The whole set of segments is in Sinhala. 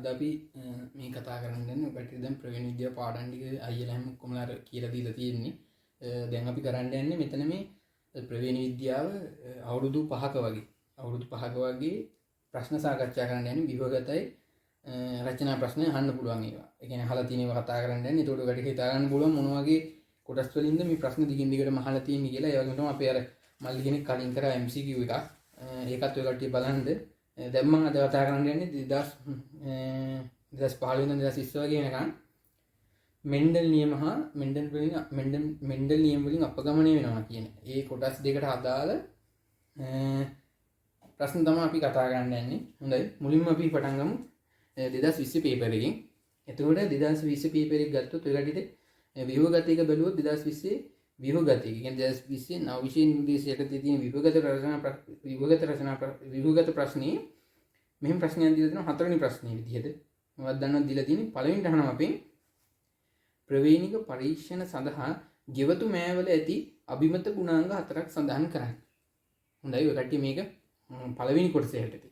අද අපි මේ කතා කරන්න යන්නේ ඔකට දැන් ප්‍රවීණ විද්‍යා පාඩම් ටික අයියලා හැම ඔක්කොම කියලා දීලා තියෙන්නේ. දැන් අපි කරන්න යන්නේ මෙතන මේ ප්‍රවීණ විද්‍යාව අවුරුදු 5ක වගේ ප්‍රශ්න සාකච්ඡා කරන්න යන්නේ විභවගතයි රචනා ප්‍රශ්න අහන්න පුළුවන් ඒවා. ඒ කියන්නේ අහලා තියෙන ඒවා කතා කරන්න යන්නේ. ඒකට ඔකට හිතා ගන්න පුළුවන් මොන වගේ කොටස් වලින්ද මේ ප්‍රශ්න දිගින් දිගටම අහලා තියෙන්නේ කියලා. ඒ වගේම තමයි අපි අර මල්ලි කෙනෙක් කලින් කරා MCQ එකක්. ඒකත් ඔය කට්ටිය බලන්න. දැන් මම අද කතා කරන්න යන්නේ 2015 ඉඳන් 2020 වගේ වෙනකන් මෙන්ඩල් නියම හා මෙන්ඩල් නියම වලින් අපගමනය වෙනවා කියන ඒ කොටස් දෙකට අදාළ ප්‍රශ්න තමයි අපි කතා කරන්න යන්නේ. හොඳයි. මුලින්ම අපි පටන් ගමු 2020 පේපර් එකෙන්. එතකොට 2020 පේපර් එක ගත්තොත් ඔය කට්ටියට ව්‍යුහගත එක බැලුවොත් 2020 ව්‍යුහගත එක කියන්නේ 2020 නව විෂය නිර්දේශ යටතේ තියෙන ව්‍යුහගත ප්‍රශ්නේ මෙහෙම ප්‍රශ්නයක් දීලා තියෙනවා හතරවෙනි ප්‍රශ්නේ විදිහට. මොකක්ද දන්නවද දීලා තියෙන්නේ? පළවෙනිට අහනවා අපෙන් ප්‍රවේණික පරීක්ෂණ සඳහා ගෙවතු මෑවල ඇති අභිමත ගුණාංග 4ක් සඳහන් කරන්න. හොඳයි. ඔය කට්ටිය මේක පළවෙනි කොටසේ යටතේ.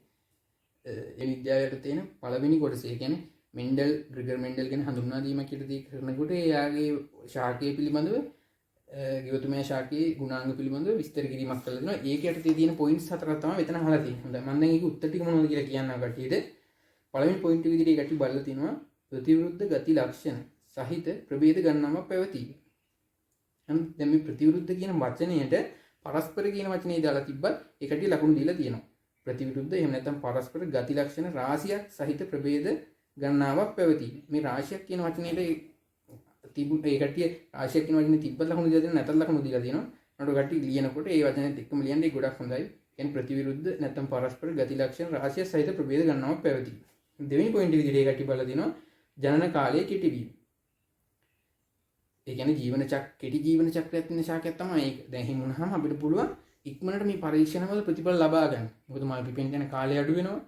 ඒ විද්‍යාවයට තියෙන පළවෙනි කොටසේ කියන්නේ ග්‍රෙගර් මෙන්ඩල් ගැන හඳුන්වා දීමක් කියලා කරනකොට එයාගේ ශාකය පිළිබඳව ගෙවතුමෑ ශාකයේ ගුණාංග පිළිබඳව විස්තර කිරීමක් කරලා දෙනවා. ඒක යටතේ තියෙන පොයින්ට්ස් 4ක් තමයි මෙතන අහලා තියෙන්නේ. හොඳයි. මම දැන් ඒක උත්තර ටික මොනවද කියලා කියන්නම් කට්ටියට. පළවෙනි පොයින්ට් එක විදිහට කට්ටිය බලලා තිනවා ප්‍රතිවිරුද්ධ ගති ලක්ෂණ සහිත ප්‍රභේද ගණනාවක් පැවතී. දැන් මේ ප්‍රතිවිරුද්ධ කියන වචනයට පරස්පර කියන වචනේ දාලා තිබ්බත් ඒ කට්ටිය ලකුණු දීලා තියෙනවා. ප්‍රතිවිරුද්ධ එහෙම නැත්නම් පරස්පර ගති ලක්ෂණ රාශියක් සහිත ප්‍රභේද ගණනාවක් පැවතී. මේ රාශියක් කියන වචනේට තිබුණ ඒ කට්ටිය රාශියක් කියන වචනේ තිබ්බත් ලකුණු දීලා තියෙනවා නැත්නම් ලකුණු දීලා තියෙනවා. නඩු කට්ටිය ලියනකොට ඒ වචනේත් එක්කම ලියන්නේ ගොඩක් හොඳයි. කියන්නේ ප්‍රතිවිරුද්ධ නැත්නම් පරස්පර ගති ලක්ෂණ රාශියක් සහිත ප්‍රභේද ගණනාවක් පැවතී. දෙවෙනි පොයින්ට් එක විදිහට ඒ කට්ටිය බලලා තිනවා ජනන කාලයේ කෙටි වීම. ඒ කියන්නේ කෙටි ජීවන චක්‍රයක් තියෙන ශාකයක් තමයි ඒක. දැන් එහෙම වුණාම අපිට පුළුවන් ඉක්මනට මේ පරීක්ෂණවල ප්‍රතිඵල ලබා ගන්න. මොකද මල් පිපෙන්න යන කාලය අඩු වෙනවා.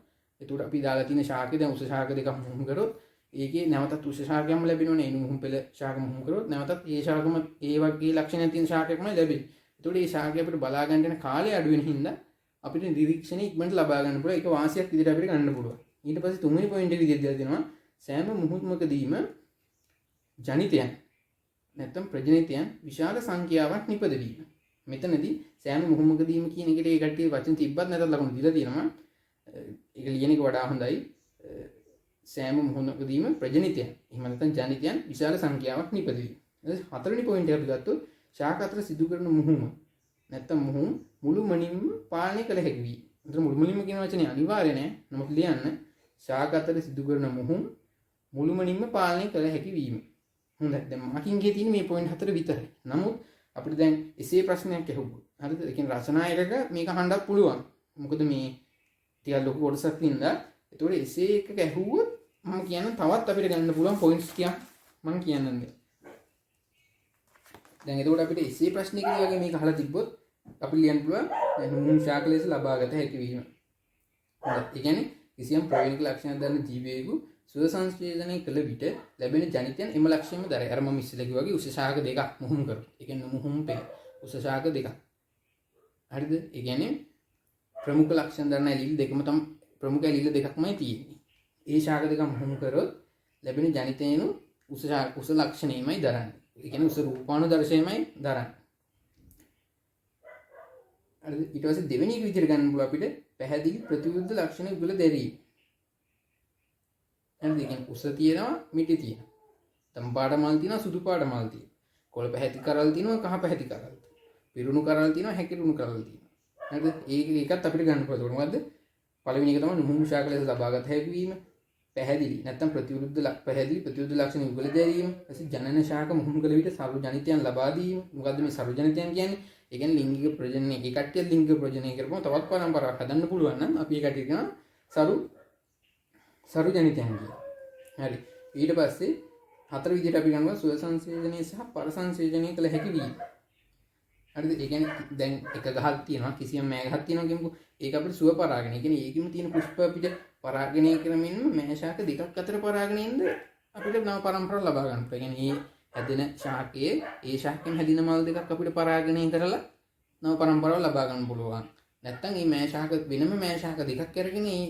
ඒකට අපි දාලා තියෙන ශාකේ දැන් උස ශාක දෙකක් මුහුම් කරොත් ඒකේ නැවතත් උස ශාකයක්ම ලැබෙනවනේ. ඒ මුහුම් පෙළ ශාක මුහුම් කරොත් නැවතත් ඒ ශාකම ඒ වගේ ලක්ෂණයක් තියෙන ශාකයක්මයි ලැබෙන්නේ. ඒතකොට මේ ශාකය අපිට බලා ගන්න යන කාලය අඩු වෙන හින්දා අපිට නිරීක්ෂණය ඉක්මනට ලබා ගන්න පුළුවන්. ඒක වාසියක් විදිහට අපිට ගන්න පුළුවන්. ඊට පස්සේ තුන්වෙනි පොයින්ට් එක විදිහට දාලා දෙනවා සෑම මුහුම්කදීම ජනිතයන් නැත්තම් ප්‍රජනිතයන් විශාල සංඛ්‍යාවක් නිපදවීම. මෙතනදී සෑම මුහුම්කදීම කියන එකට ඒ කට්ටිය වචන තිබ්බත් නැත්නම් ලකුණු දීලා තියෙනවා. ඒක ලියන එක වඩා හොඳයි. සෑම මුහුම්කදීම ප්‍රජනිතයන් එහෙම නැත්නම් ජනිතයන් විශාල සංඛ්‍යාවක් නිපදවීම. හතරවෙනි පොයින්ට් එක අපි ගත්තොත් ශාක අතර සිදු කරන මුහුම නැත්තම් මුහුම් මුළුමනින්ම පාලනය කළ හැකි වී. අතන මුළුමනින්ම කියන වචනේ අනිවාර්ය නෑ. නමුත් ලියන්න ශාක අතර සිදු කරන මුහුම් මුළුමනින්ම පාලනය කළ හැකි වීම. හොඳයි. දැන් මාකින් ගියේ තියෙන්නේ මේ පොයින්ට් 4 විතරයි. නමුත් අපිට දැන් එසේ ප්‍රශ්නයක් ඇහුවොත් හරිද? ඒ කියන්නේ රචනා එකක මේක අහන්නත් පුළුවන්. මොකද මේ ටිකක් ලොකු කොටසක් ඉඳලා ඒතකොට එසේ එකක ඇහුවොත් මම කියන තවත් අපිට ගන්න පුළුවන් පොයින්ට්ස් ටිකක් මම කියන්නම්. දැන් එතකොට අපිට එසේ ප්‍රශ්නයක වගේ මේක අහලා තිබ්බොත් අපි ලියන්න පුළුවන් මුහුම් ශාක ලෙස ලබාගත හැකි වීම. හරි. ඒ කියන්නේ කිසියම් ප්‍රවේණික ලක්ෂණයක් දරන ජීවයෙකු සුව සංශ්ලේෂණය කළ විට ලැබෙන ජනිතයන් එම ලක්ෂණයම දරයි. අර මම ඉස්සෙල්ලා කිව්වා වගේ උස ශාක දෙකක් මුහුම් කරොත්. ඒ කියන්නේ මුහුම් පෙළ උස ශාක දෙකක්. හරිද? ඒ කියන්නේ ප්‍රමුඛ ලක්ෂණ දරන ඇලිල් දෙකම තමයි ප්‍රමුඛ ඇලිල් දෙකක්මයි තියෙන්නේ. ඒ ශාක දෙක මුහුම් කරොත් ලැබෙන ජනිතයන් උස ලක්ෂණයමයි දරන්නේ. ඒ කියන්නේ උස රූපානුදර්ශයමයි දරන්නේ. හරිද? ඊට පස්සේ දෙවෙනි එක විදිහට ගන්න පුළුවන් අපිට පැහැදිලි ප්‍රතිවිරුද්ධ ලක්ෂණ උගල දැරීම. හරිද? ඒ කියන්නේ උස තියෙනවා මිටි තියෙනවා. තම පාට මල් තියෙනවා සුදු පාට මල් තියෙනවා. කොළ පැහැති කරල් තියෙනවා කහ පැහැති කරල්. පිරුණු කරල් තියෙනවා හැකිරුණු කරල් තියෙනවා. හරිද? ඒකත් අපිට ගන්න පුළුවන්. මොකද්ද? පළවෙනි එක තමයි මුහුම් ශාක ලෙස ලබාගත හැකි වීම. පැහැදිලි නැත්නම් ප්‍රතිවිරුද්ධ ලක්ෂණ උගල දැරීම. ඊපස්සේ ජනන ශාක මුහුම් කළ විට සරු ජනිතයන් ලබා දීම. මොකද්ද මේ සරු ජනිතයන් කියන්නේ? ඒ කියන්නේ ලිංගික ප්‍රජනනය. ඒ කට්ටිය ලිංගික ප්‍රජනනය කරපුවම තවත් පරම්පරාවක් හදන්න පුළුවන් නම් අපි ඒ කට්ටිය කියනවා සරු ජනිතයන් කියලා. හරි. ඊට පස්සේ හතර විදිහට අපි ගන්නවා සුව සංසේචනය සහ පර සංසේචනය කළ හැකි වීම. හරිද? ඒ කියන්නේ දැන් එක ගහක් තියෙනවා කිසියම් මෑ ගහක් තියෙනවා කියමුකෝ. ඒක අපිට සුව පරාගණය. ඒ කියන්නේ ඒකෙම තියෙන පුෂ්ප අපිට පරාගණය කරමින් මෑ ශාක දෙකක් අතර පරාගණයෙන්ද අපිට නව පරම්පරාව ලබා ගන්න පුළුවන්. ඒ කියන්නේ හැදෙන ශාකයේ ඒ ශාකයෙන් හැදින මල් දෙකක් අපිට පරාගණය කරලා නව පරම්පරාව ලබා ගන්න පුළුවන්. නැත්තම් මේ මෑ ශාක වෙනම මෑ ශාක දෙකක් අරගෙන මේ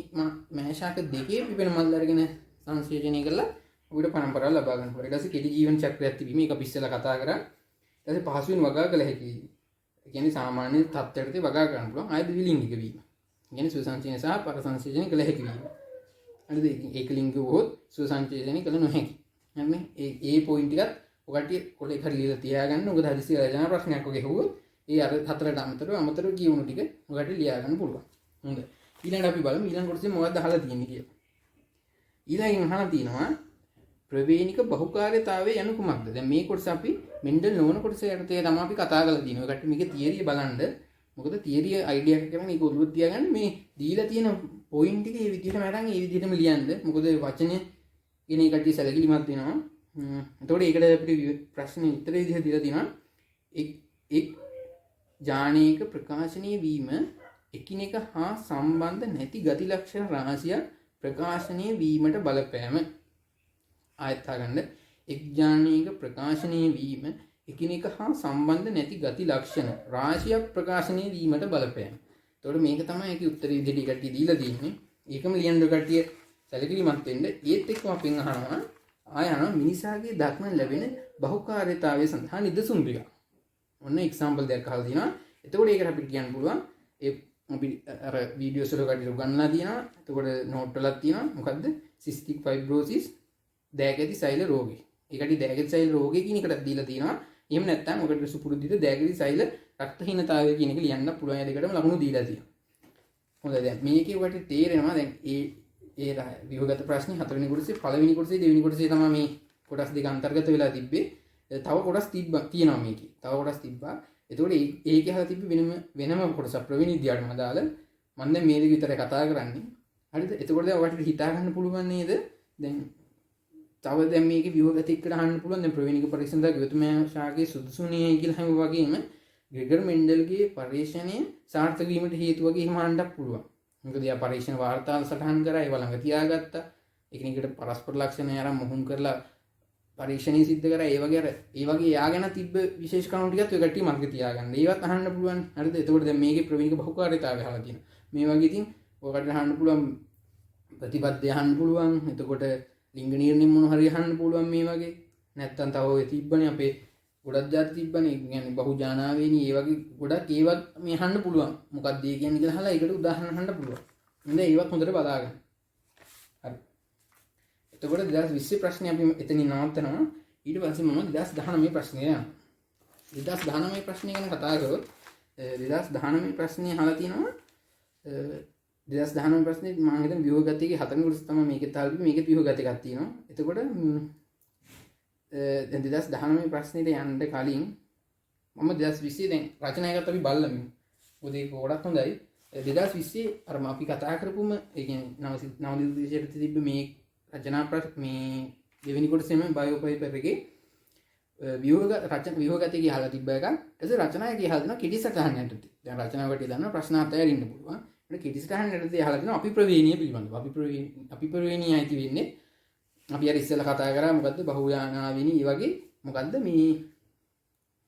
මෑ ශාක දෙකේ පිපෙන මල් අරගෙන සංශ්ලේෂණය කරලා ඔබට පරම්පරාව ලබා ගන්න පුළුවන්. ඊට පස්සේ කෙටි ජීවන චක්‍රයක් තිබීම ඒක අපි ඉස්සෙල්ලා කතා කරා. ඊට පස්සේ පහසුවෙන් වගා කළ හැකි. ඒ කියන්නේ සාමාන්‍ය තත්ත්වයකට වගා ගන්න පුළුවන්. ආයෙ ද්විලිංගික වීම. ඒ කියන්නේ සුසංචේන සහ පරසංශ්ලේෂණය කළ හැකි වීම. හරිද? ඒක ලිංගික වුවොත් සුසංචේෂණය කළ නොහැකි. හරිනේ? ඒ පොයින්ට් එකත් ඔකට පොඩි හරි ලියලා තියාගන්න. මොකද හදිසිය රචනා ප්‍රශ්නයක් වගේ හුවොත් ඒ අර හතරට අමතරව කියවුණු ටික ඔකට ලියා ගන්න පුළුවන්. හොඳයි. ඊළඟට අපි බලමු ඊළඟ කොටසේ මොකක්ද අහලා තියෙන්නේ කියලා. ඊළඟින් අහලා තියෙනවා ප්‍රවේණික බහුකාර්යතාවය යනු කුමක්ද? දැන් මේ කොටස අපි මෙන්ඩල් නොවන කොටස යටතේ තමයි අපි කතා කරලා තියෙනවා. ඒකට මේකේ තියරිය බලන්න. මොකද තියරිය අයිඩියා එකක් කරගෙන ඒක ඔළුවට තියාගන්න මේ දීලා තියෙන පොයින්ට් ටික මේ විදිහටම අරන් ඒ විදිහටම ලියන්න. මොකද වචනේ කියන එකට සැලකිලිමත් වෙනවා. එතකොට ඒකට අපිට ප්‍රශ්නේ උත්තර විදිහ දීලා තියෙනවා. එක් ජානයක ප්‍රකාශනය වීම එකිනෙක හා සම්බන්ධ නැති ගති ලක්ෂණ රාශියක් ප්‍රකාශනය වීමට බලපෑම. ආයත ගන්න එක් ජානයක ප්‍රකාශනය වීම එකිනෙක හා සම්බන්ධ නැති ගති ලක්ෂණ රාශියක් ප්‍රකාශනය වීමට බලපෑම. එතකොට මේක තමයි ඒකේ උත්තරේ විදිහට කට්ටිය දීලා තියෙන්නේ. ඒකම ලියන්න කට්ටිය සැලකිලිමත් වෙන්න. ඒත් එක්කම අපෙන් අහනවා ආයන මිනිසාගේ දක්න ලැබෙන බහුකාර්යතාවය සඳහා නිදසුන් ටික. ඔන්න එක්සැම්පල් දෙකක් අහලා තියෙනවා. එතකොට ඒකට අපිට කියන්න පුළුවන් ඒ අපි අර වීඩියෝස් වල කටියට උගන්වලා තියෙනවා. එතකොට නෝට් වලක් තියෙනවා. මොකද්ද? සිස්ටික් ෆයිබ්‍රෝසිස් දෑගැති සෛල රෝගය. ඒකට දෑගැති සෛල රෝගය කියන එකට දීලා තියෙනවා. එහෙම නැත්නම් ඔකට සුපුරුද්දිත දෑගැති සෛල රක්තහීනතාවය කියන එක ලියන්න පුළුවන්. ඒ දෙකටම ලකුණු දීලා තියෙනවා. හොඳයි දැන් මේකේ ඔකට තේරෙනවා දැන් ඒ විභගත ප්‍රශ්නේ හතරවෙනි කොටසේ පළවෙනි කොටසේ දෙවෙනි කොටසේ තමයි මේ කොටස් දෙක අන්තර්ගත වෙලා තිබ්බේ. තව කොටස් තියෙනවා මේකේ. තව කොටස් තිබ්බා. එතකොට ඒකේ අහලා තිබ්බ වෙනම කොටස ප්‍රවීණ විද්‍යාවටම අදාළ මම දැන් මේ දෙක විතරයි කතා කරන්නේ. හරිද? එතකොට දැන් ඔයාලට හිතා ගන්න පුළුවන් නේද? දැන් තව දැන් මේකේ ව්‍යුහගත එක්ක අහන්න පුළුවන්. දැන් ප්‍රවීණික පරීක්ෂණ දා ගෞතමයා ශාකේ සුදුසුනේ කියලා හැම වගේම ග්‍රෙගර් මෙන්ඩල්ගේ පරීක්ෂණය සාර්ථක වීමට හේතු වගේ එහෙම අහන්නත් පුළුවන්. මොකද යා පරීක්ෂණ වාර්තාවල සටහන් කරා ඒව ළඟ තියාගත්තා. එකිනෙකට පරස්පර ලක්ෂණ අරන් මොහුම් කරලා පරීක්ෂණය සිද්ධ කරා. ඒ වගේ යා ගැන තිබ්බ විශේෂ කරුණු ටිකත් ඔය කට්ටිය මතක තියාගන්න. ඒවත් අහන්න පුළුවන්. හරිද? එතකොට දැන් මේකේ ප්‍රවීණික බහුකාර්යතාවය අහලා තියෙනවා. මේ වගේ ඉතින් ඔයකට අහන්න පුළුවන් ප්‍රතිපත්ති අහන්න පුළුවන්. එතකොට ලිංග නිර්ණය මොන හරි අහන්න පුළුවන් මේ වගේ. නැත්තම් තව ඔය තිබ්බනේ අපේ ගොඩක් જાති තිබ්බනේ. කියන්නේ බහුජානාවේනි ඒ වගේ ගොඩක් ඒවත් මේ අහන්න පුළුවන්. මොකක්ද ඒ කියන්නේ කියලා අහලා ඒකට උදාහරණ අහන්න පුළුවන්. නේද? ඒවත් හොඳට බලාගන්න. හරි. එතකොට 2020 ප්‍රශ්නේ අපි එතනින් නවත්තනවා. ඊට පස්සේ මම 2019 ප්‍රශ්නේ යනවා. 2019 ප්‍රශ්නේ ගැන කතා කරොත් 2019 ප්‍රශ්නේ අහලා තියෙනවා 2019 ප්‍රශ්නේ මම හිතන්නේ ව්‍යුහගතයේ හතරවෙනි කොටස තමයි මේකෙත් අහලා තියෙන්නේ. මේකෙත් ව්‍යුහගත එකක් තියෙනවා. එතකොට දැන් 2019 ප්‍රශ්නෙට යන්න කලින් මම 2020 දැන් රචනායකත් අපි බලමු. මොකද ඒක ගොඩක් හොඳයි. 2020 අර අපි කතා කරපුම ඒ කියන්නේ නව දිවිශයට තිබ්බ මේ රචනා මේ දෙවෙනි කොටසෙම බයෝ පේපර් එකේ ව්‍යුහගතයේ අහලා තිබ්බ එකක්. ඊට රචනායකයේ අහලා දෙනවා කිඩි සටහන් යටතේ. දැන් රචනාවකට දානවා ප්‍රශ්න හතර ඉන්න පුළුවන්. ඊට කිඩි සටහන් යටතේ අහලා දෙනවා අපි ප්‍රවේණීය පිළිබඳව. අපි ප්‍රවේණීය ඇති වෙන්නේ අපි අර ඉස්සෙල්ලා කතා කරා මොකද්ද බහුයානාවෙනි ඒ වගේ මොකද්ද මේ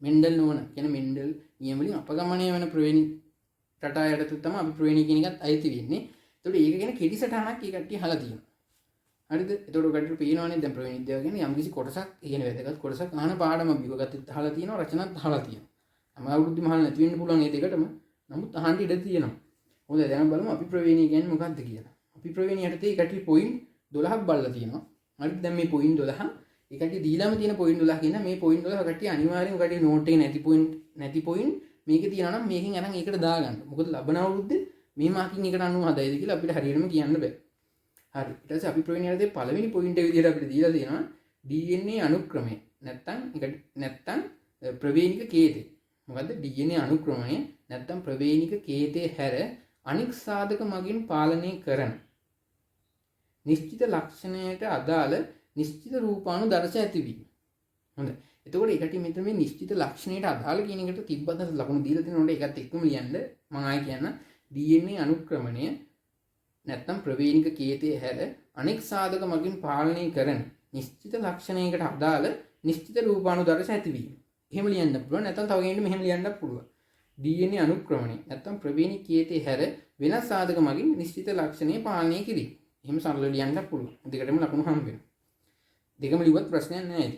මෙන්ඩල් නොවන කියන මෙන්ඩල් නියම වලින් අපගමනය වෙන ප්‍රවේණී රටා යටතේ තමයි අපි ප්‍රවේණී කියන එකත් අයිති වෙන්නේ. ඒතකොට ඒක ගැන කෙටි සටහනක් ඒ කට්ටිය අහලා තියෙනවා. හරිද? ඒතකොට කට්ටියට පේනවනේ දැන් ප්‍රවේණී විද්‍යාව කියන්නේ යම්කිසි කොටසක් කියන වැදගත් කොටසක් අහන පාඩම විභගතෙත් අහලා තියෙනවා රචනත් අහලා තියෙනවා. අම අවුරුද්දෙ මහල් නැති වෙන්න පුළුවන් මේ දෙකටම. නමුත් අහන්න ඉඩ තියෙනවා. හොඳයි දැන් බලමු අපි ප්‍රවේණී කියන්නේ මොකක්ද කියලා. අපි ප්‍රවේණී යටතේ කට්ටිය පොයින්ට් 12ක් බලලා තියෙනවා. හරිද? දැන් මේ පොයින්ට් 12 ඒ කට්ටිය දීලාම තියෙන පොයින්ට් 12 කියන මේ පොයින්ට් 12 කට්ටිය අනිවාර්යෙන්ම කට්ටිය නෝට් එකේ නැති පොයින්ට් මේකේ තියෙනවා නම් මේකෙන් අරන් ඒකට දාගන්න. මොකද ලබන අවුරුද්දේ මේ මාකින් එකට අනුව හදයිද කියලා අපිට හරියටම කියන්න බෑ. හරි. ඊට පස්සේ අපි ප්‍රවේණී යටතේ පළවෙනි පොයින්ට් එක විදිහට අපිට දීලා තියෙනවා DNA අනුක්‍රමය. නැත්තම් ප්‍රවේණික කේතය. මොකද්ද DNA අනුක්‍රමණය නැත්තම් ප්‍රවේණික කේතේ හැර අනික් සාධක මගින් පාලනය කරන නිශ්චිත ලක්ෂණයට අදාළ නිශ්චිත රූපානුදර්ශ ඇතිවීම. හොඳයි. එතකොට ඒකට මෙතන මේ නිශ්චිත ලක්ෂණයට අදාළ කියන එකට තිබ්බත් ලකුණු දීලා තියෙනකොට ඒකත් එක්කම ලියන්න මම ආයෙ කියන්න DNA අනුක්‍රමණය නැත්නම් ප්‍රවේණික කේතයේ හැර අනෙක් සාධක මගින් පාලනය කරන නිශ්චිත ලක්ෂණයකට අදාළ නිශ්චිත රූපානුදර්ශ ඇතිවීම. එහෙම ලියන්න පුළුවන්. නැත්නම් තව කෙනෙක්ට මෙහෙම ලියන්නත් පුළුවන්. DNA අනුක්‍රමණය නැත්නම් ප්‍රවේණික කේතයේ හැර වෙනස් සාධක මගින් නිශ්චිත ලක්ෂණය පාලනය කිරීම. එහෙම සරලව ලියන්න පුළුවන්. දෙකටම ලකුණු හම්බ වෙනවා. දෙකම ලිව්වත් ප්‍රශ්නයක් නැහැ.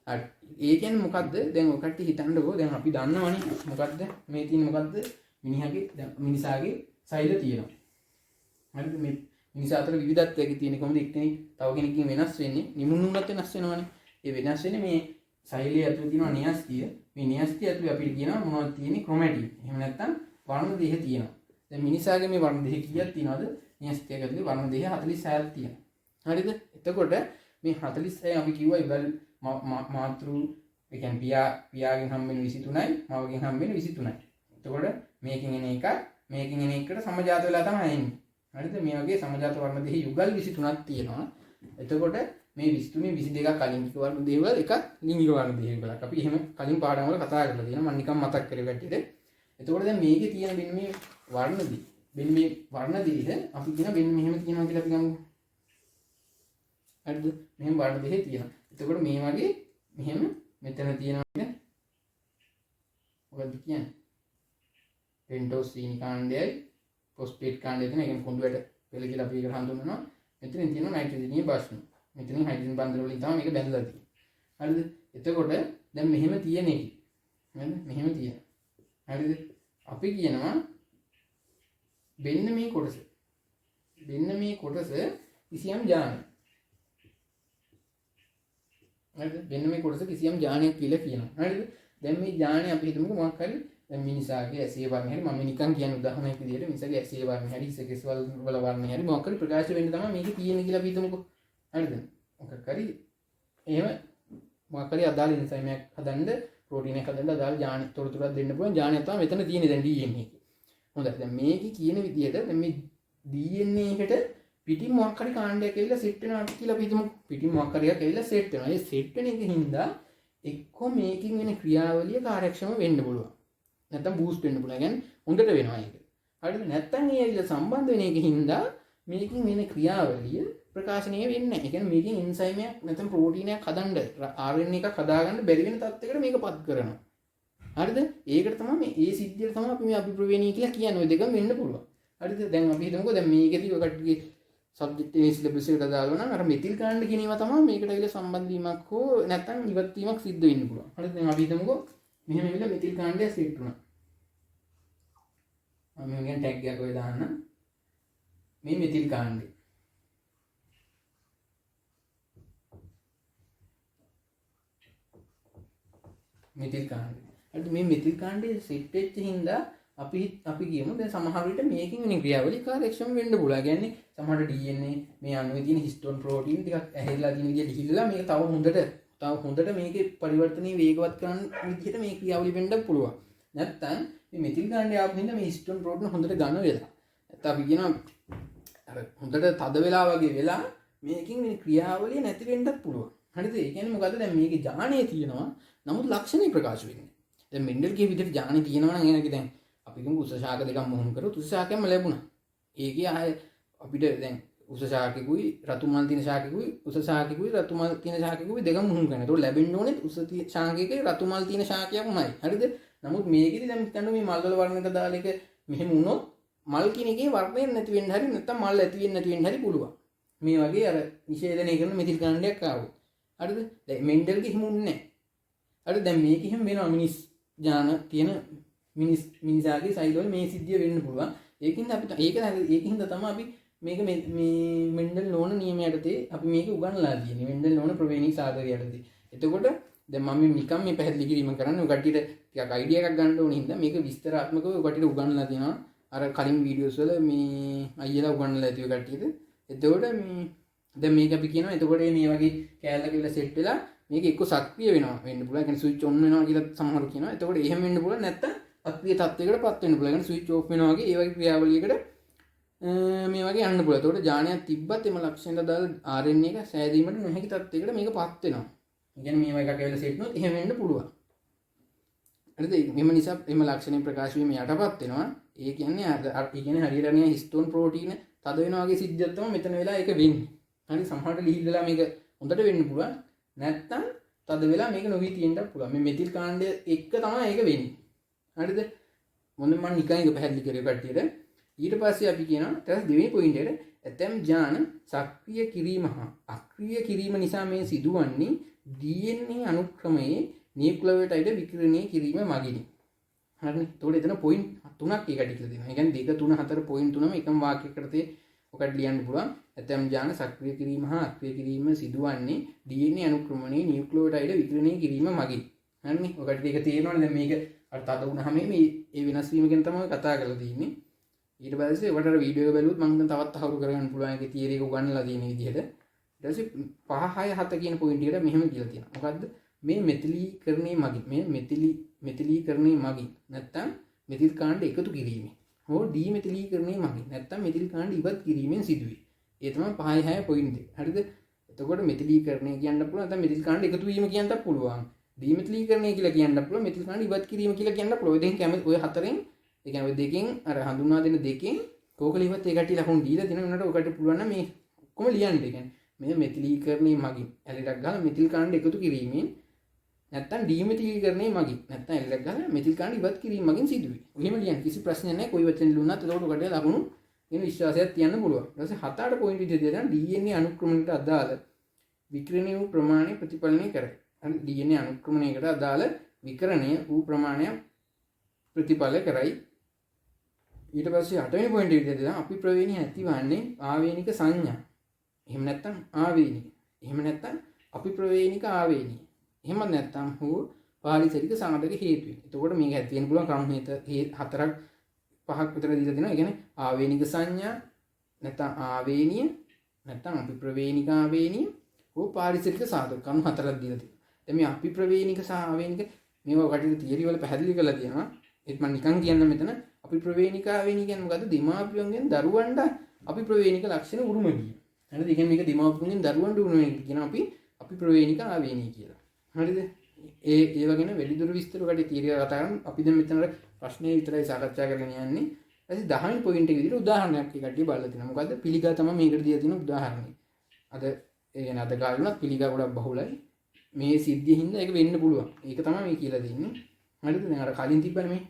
හරි. ඒ කියන්නේ මොකද්ද? දැන් ඔය කට්ටිය හිතන්නකෝ දැන් අපි දන්නවනේ මොකද්ද? මේ තියෙන මොකද්ද? මිනිහාගේ දැන් මිනිසාගේ සෛල තියෙනවා. හරිද? මේ මිනිසා අතර විවිධත්වයක් තියෙන කොහොමද එක්කෙනෙක් තව කෙනෙක්ගෙන් වෙනස් වෙන්නේ? නිමුණුනත් වෙනස් වෙනවනේ. ඒ වෙනස් වෙන්නේ මේ සෛලයේ ඇතුළේ තියෙන න්‍යාස්තිය. මේ න්‍යාස්තිය ඇතුළේ අපිට කියනවා මොනවද තියෙන්නේ? ක්‍රොමැටින්. එහෙම නැත්නම් වර්ණ දෙහ තියෙනවා. දැන් මිනිසාගේ මේ වර්ණ දෙහ කීයක් තියෙනවද? න්‍යාස්තියක ඇතුළේ වර්ණ දෙහ 46ක් තියෙනවා. හරිද? එතකොට මේ 46 අපි කිව්වා ඉවල් මාතෘ ඒ කියන්නේ පියාගෙන් හම්බ වෙන 23යි මවගෙන් හම්බ වෙන 23යි. එතකොට මේකෙන් එන එක මේකෙන් එන එකට සමජාත වෙලා තමයි එන්නේ. හරිද? මේ වගේ සමජාත වර්ණ දෙහි යුගල් 23ක් තියෙනවා. එතකොට මේ 23 22ක් කලින් වර්ණ දෙහි වල එකක් ලිංගික වර්ණ දෙහි වලක්. අපි එහෙම කලින් පාඩම් වල කතා කරලා තියෙනවා. මම නිකන් මතක් කරේ ගැටියට. එතකොට දැන් මේකේ තියෙන මෙන්න මේ වර්ණ දෙහි. මෙන්න මේ වර්ණ දෙහි අපි කියන මෙන්න මෙහෙම තියෙනවා කියලා අපි ගමු. හරිද? මෙහෙම වර්ණ දෙහි තියෙනවා. එතකොට මේ වගේ මෙහෙම මෙතන තියෙනවා මොකද්ද කියන්නේ? පෙන්ටෝස් සීනි කාණ්ඩයයි ෆොස්ෆේට් කාණ්ඩය තියෙන එකෙන් කොඳුයට පෙළ කියලා අපි ඒක හඳුන්වනවා. මෙතනින් තියෙනවා නයිට්‍රජනීය භාෂ්ම. මෙතනින් හයිඩ්‍රජන් බන්ධන වලින් තමයි මේක බැඳලා තියෙන්නේ. හරිද? එතකොට දැන් මෙහෙම තියෙන එක. හරිද? මෙහෙම තියෙන. හරිද? අපි කියනවා මෙන්න මේ කොටස. මෙන්න මේ කොටස කිසියම් ඥානයක්. හරිද? මෙන්න මේ කොටස කිසියම් ඥානයක් කියලා කියනවා. හරිද? දැන් මේ ඥානය අපි හිතමුකෝ මොකක් හරි දැන් මිනිසාගේ ඇසේ වර්ණය හරි මම නිකන් කියන උදාහරණයක් විදිහට මිනිසාගේ ඇසේ වර්ණය හරි ඉසකෙස්වල වල වර්ණය හරි මොකක් හරි ප්‍රකාශ වෙන්න තමයි මේකේ තියෙන්නේ කියලා අපි හිතමුකෝ. හරිද? මොකක් හරි එහෙම මොකක් හරි අදාළ එන්සයිමයක් හදන්න ප්‍රෝටීන් එකක් හදන්න අදාළ ඥාන තොරතුරක් දෙන්න පුළුවන් ඥානය තමයි මෙතන තියෙන්නේ දැන් DNA එකේ. හොඳයි. දැන් මේකේ කියන විදිහට දැන් මේ DNA එකට පිටින් මොකක් හරි කාණ්ඩයක් ඇවිල්ලා සෙට් වෙනවා කියලා අපි හිතමු. පිටින් මොකක් හරි එකක් ඇවිල්ලා සෙට් වෙනවා. ඒ සෙට් වෙන එකකින් හින්දා එක්කෝ මේකෙන් වෙන ක්‍රියාවලිය කාර්යක්ෂම වෙන්න පුළුවන්. නැත්තම් බූස්ට් වෙන්න පුළුවන්. يعني හොඳට වෙනවා ඒක. හරිද? නැත්තම් ඒ ඇවිල්ලා සම්බන්ධ වෙන එකකින් හින්දා මේකෙන් වෙන ක්‍රියාවලිය ප්‍රකාශනීය වෙන්නේ නැහැ. ඒ කියන්නේ මේකෙන් එන්සයිමයක් නැත්නම් ප්‍රෝටීනයක් හදන්න RNA එකක් හදාගන්න බැරි වෙන තත්යකට මේකපත් කරනවා. හරිද? ඒකට තමයි මේ ඒ සිද්ධියට තමයි අපි මේ අභිප්‍රවේණී කියලා කියන්නේ. ඔය දෙකම වෙන්න පුළුවන්. හරිද? දැන් අපි හිතමුකෝ දැන් මේකේදී ඔය කට්ටියගේ සබ්ජෙක්ට් එකේ සිලබස් එකට දානවා නම් අර මෙතිල් කාණ්ඩ කියන ඒවා තමයි මේකට ඇවිල්ලා සම්බන්ධ වීමක් හෝ නැත්නම් ඉවත් වීමක් සිද්ධ වෙන්න පුළුවන්. හරිද? දැන් අපි හිතමුකෝ මෙහෙම ඇවිල්ලා මෙතිල් කාණ්ඩය සෙට් වුණා. මම මෙහෙම ටැග් එකක් ඔය දාන්න. මේ මෙතිල් කාණ්ඩය. මෙතිල් කාණ්ඩය. හරිද? මේ මෙතිල් කාණ්ඩයේ සෙට් වෙච්ච හින්දා අපි කියමු දැන් සමහර විට මේකෙන් වෙන ක්‍රියාවලිය කාර්යක්ෂම වෙන්න පුළුවන්. කියන්නේ සමහර DNA මේ අණුවේ තියෙන හිස්ටෝන් ප්‍රෝටීන් ටිකක් ඇහැරිලා තියෙන විදිහට හිල්ලලා මේක තව හොඳට මේකේ පරිවර්තනීය වේගවත් කරන විදිහට මේ ක්‍රියාවලිය වෙන්න පුළුවන්. නැත්තම් මේ මෙතිල් කාණ්ඩය ආපු හින්දා මේ හිස්ටෝන් ප්‍රෝටීන් හොඳට ඝන වෙලා. නැත්නම් අපි කියනවා අර හොඳට තද වෙලා වගේ වෙලා මේකෙන් වෙන ක්‍රියාවලිය නැති වෙන්නත් පුළුවන්. හරිද? ඒ කියන්නේ මොකද්ද? දැන් මේකේ ඥානය තියෙනවා. නමුත් ලක්ෂණේ ප්‍රකාශ වෙන්නේ. දැන් මෙන්ඩල් කිය විදිහට ඥානය තියෙනවා නම් එනක දැන් අපි කියමු උස ශාක දෙකක් මොහොන් කරොත් උස ශාකයක්ම ලැබුණා. ඒකේ ආයේ අපිට දැන් උස ශාකෙකුයි රතු මල් තියෙන ශාකෙකුයි උස ශාකෙකුයි රතු මල් තියෙන ශාකෙකුයි දෙකම මොහොන් කරනවා. ඒතකොට ලැබෙන්න ඕනේ උස ශාකයකේ රතු මල් තියෙන ශාකයක්මයි. හරිද? නමුත් මේකෙදි දැන් හිතන්න මේ මල් වල වර්ණයට දාලා එක මෙහෙම වුණොත් මල් කියන එකේ වර්ණය නැති වෙන්න හරි නැත්නම් මල් ඇති වෙන්න නැති වෙන්න හරි පුළුවන්. මේ වගේ අර නිෂේධනය කරන මෙතිල් කාණ්ඩයක් ආවොත්. හරිද? දැන් මෙන්ඩල්ගේ හිම උන්නේ නැහැ. හරිද? දැන් මේක එහෙම වෙනවා මිනිස් ඥාන තියෙන මිනිසාගේ සෛලවල මේ සිද්ධිය වෙන්න පුළුවන්. ඒකින්ද අපිට ඒකින්ද තමයි අපි මේක මේ මෙන්ඩල් නෝන නියමයටදී අපි මේක උගන්වලා තියෙන්නේ. මෙන්ඩල් නෝන ප්‍රවේණී සාධකය යටදී. එතකොට දැන් මම නිකම් මේ පැහැදිලි කිරීම කරන්නේ ඔය කට්ටියට ටිකක් අයිඩියා එකක් ගන්න ඕන හින්දා මේක විස්තරාත්මකව ඔය කට්ටියට උගන්වලා තියෙනවා. අර කලින් වීඩියෝස් වල මේ අයියලා උගන්වලා ඇති ඔය කට්ටියට. එතකොට මේ දැන් මේක අපි කියනවා එතකොට මේ වගේ කෑල්ලක විල සෙට් වෙලා මේක එක්ක සක්‍රිය වෙනවා වෙන්න පුළුවන්. ඒ කියන්නේ ස්විච් ඔන් වෙනවා කියලා සමහරව කියනවා. එතකොට එහෙම වෙන්න පුළුවන් නැත්තම් අක්‍රිය තත්ත්වයකට පත් වෙන්න පුළුවන්. ඒ කියන්නේ ස්විච් ඔෆ් වෙනවා වගේ ඒ වගේ ක්‍රියාවලියකට මේ වගේ යන්න පුළුවන්. එතකොට ඥානයක් තිබ්බත් එම ලක්ෂණ දාලා RNA එක සෑදීමට නොහැකි තත්ත්වයකට මේක පත් වෙනවා. ඒ කියන්නේ මේවා එකක් ඇවිල්ලා සෙට් වුණොත් එහෙම වෙන්න පුළුවන්. හරිද? මෙහෙම නිසා එම ලක්ෂණේ ප්‍රකාශ වීම යටපත් වෙනවා. ඒ කියන්නේ හරියට අනිය හිස්ටෝන් ප්‍රෝටීන තද වෙනවා වගේ සිද්ධියක් තමයි මෙතන වෙලා ඒක වෙන්නේ. හරි සමහරට ලිහිල්ලලා මේක හොඳට වෙන්න පුළුවන්. නැත්තම් තද වෙලා මේක නොවි තියෙන්නත් පුළුවන්. මේ මෙතිල් කාණ්ඩය එක්ක තමයි ඒක වෙන්නේ. හරිද? මොන්නේ මම නිකන් එක පැහැදිලි කරේ කට්ටියට. ඊට පස්සේ අපි කියනවා ඊට දෙවෙනි පොයින්ට් එකට ඇතැම් ඥාන සක්‍රිය කිරීම හා අක්‍රිය කිරීම නිසා මේ සිදුවන්නේ DNA අනුක්‍රමයේ නියුක්ලියෝටයිඩ් විකිරණය කිරීම මගිනි. හරිනේ. එතකොට එතන පොයින්ට් තුනක් ඒකට කියලා දෙනවා. ඒ කියන්නේ 2 3 4 පොයින්ට් තුනම එකම වාක්‍යයකට ඔකට ලියන්න පුළුවන්. ඇතැම් ඥාන සක්‍රිය කිරීම හා අක්‍රිය කිරීම සිදුවන්නේ DNA අනුක්‍රමණයේ නියුක්ලියෝටයිඩ් විකිරණය කිරීම මගින්. හරිනේ. ඔකට ඒක තේරෙනවනේ. දැන් මේක අර තද වුණාම මේ වෙනස් වීම ගැන තමයි කතා කරලා තියෙන්නේ. ඊට පස්සේ ඔකට අර වීඩියෝ එක බැලුවොත් මම දැන් තවත් අහුරු කරගන්න පුළුවන් ඒකේ තියරි එක උගන්වලා තියෙන විදිහට. ඊට පස්සේ 5 6 7 කියන පොයින්ට් එකට මෙහෙම කියලා තියෙනවා. මොකද්ද? මේ මෙතිලීකරණයේ මගින් මේ මෙතිලීකරණයේ මගින් නැත්තම් මෙතිල් කාණ්ඩ එකතු කිරීමෙන් හෝ ඩීමෙතිලීකරණයේ මගින් නැත්තම් මෙතිල් කාණ්ඩ ඉවත් කිරීමෙන් සිදුවේ. ඒ තමයි 5 6 පොයින්ට් එක. හරිද? එතකොට මෙතිලීකරණය කියන්න පුළුවන් නැත්නම් මෙතිල් කාණ්ඩ එකතු වීම කියන්නත් පුළුවන්. ඩීමෙතිලීකරණය කියලා කියන්න පුළුවන්. මෙතිල් කාණ්ඩ ඉවත් කිරීම කියලා කියන්න පුළුවන්. දෙකෙන් කැමති ඔය හතරෙන් ඒ කියන්නේ ඔය දෙකෙන් අර හඳුන්වා දෙන දෙකෙන් කෝකල ඉවත් ඒ කට්ටිය ලකුණු දීලා දෙන උනට ඔකට පුළුවන් නම් මේ ඔක්කොම ලියන්න. ඒ කියන්නේ මේ මෙතිලීකරණයේ මගින් ඇලිටක් ගහලා මෙතිල් කාණ්ඩ එකතු කිරීමෙන් නැත්තම් ඩීමෙතිලීකරණයේ මගින් නැත්තම් ඇලිටක් ගහලා මෙතිල් කාණ්ඩ ඉවත් කිරීම මගින් සිදුවේ. ඔහෙම ලියන්න කිසි ප්‍රශ්නයක් නැහැ. කොයි වචන ලියුණත් ඒකට ඔකට ලකුණු වෙන විශ්වාසයක් තියන්න පුළුවන්. ඊට පස්සේ 7-8 පොයින්ට් විදිහට දෙනවා DNA අනුක්‍රමණයට අදාළ විකිරණය වූ ප්‍රමාණය ප්‍රතිඵලනය කරයි. හරි DNA අනුක්‍රමණයකට අදාළ විකිරණය වූ ප්‍රමාණය ප්‍රතිඵල කරයි. ඊට පස්සේ 8 වෙනි පොයින්ට් එක දෙනවා අපි ප්‍රවේණිය ඇතිවන්නේ ආවේනික සංඥා. එහෙම නැත්තම් ආවේනික. එහෙම නැත්තම් අපි ප්‍රවේණික ආවේනික. එහෙම නැත්තම් හෝ පාරිසරික සාධක හේතුවෙන්. එතකොට මේක ඇති වෙන්න පුළුවන් ක්‍රම හතරක් පහක් විතර දීලා දෙනවා. ඒ කියන්නේ ආවේනික සංඥා නැත්තම් ආවේනිය නැත්තම් අපි ප්‍රවේණික ආවේනිය හෝ පාරිසරික සාධක කණු හතරක් දීලා තියෙනවා. දැන් මේ අපි ප්‍රවේණික සහ ආවේනික මේවා කටියට තියරි වල පැහැදිලි කරලා තියෙනවා. ඒත් මම නිකන් කියන්න මෙතන අපි ප්‍රවේණික ආවේනික කියන්නේ මොකද්ද? දෙමාපියන්ගෙන් දරුවන්ට අපි ප්‍රවේණික ලක්ෂණ උරුම වීම. හරිද? ඒ කියන්නේ මේක දෙමාපියන්ගෙන් දරුවන්ට උරුම වෙන කියන අපි ප්‍රවේණික ආවේනික කියලා. හරිද? ඒ වගේන වැඩිදුර විස්තර කටේ තියරි කතා කරමු. අපි දැන් මෙතන ප්‍රශ්නේ විතරයි සාකච්ඡා කරගෙන යන්නේ. ඊට 10 වෙනි පොයින්ට් එක විදිහට උදාහරණයක් කට්ටිය බලලා තිනවා. මොකද්ද? පිළිගා තමයි මේකට දීලා තියෙන උදාහරණය. අද ඒ කියන්නේ අද කාලේ උනත් පිළිගා ගොඩක් බහුලයි. මේ සිද්ධිය හින්දා ඒක වෙන්න පුළුවන්. ඒක තමයි මේ කියලා දෙන්නේ. හරිද? දැන් අර කලින් තිබ්බනේ මේ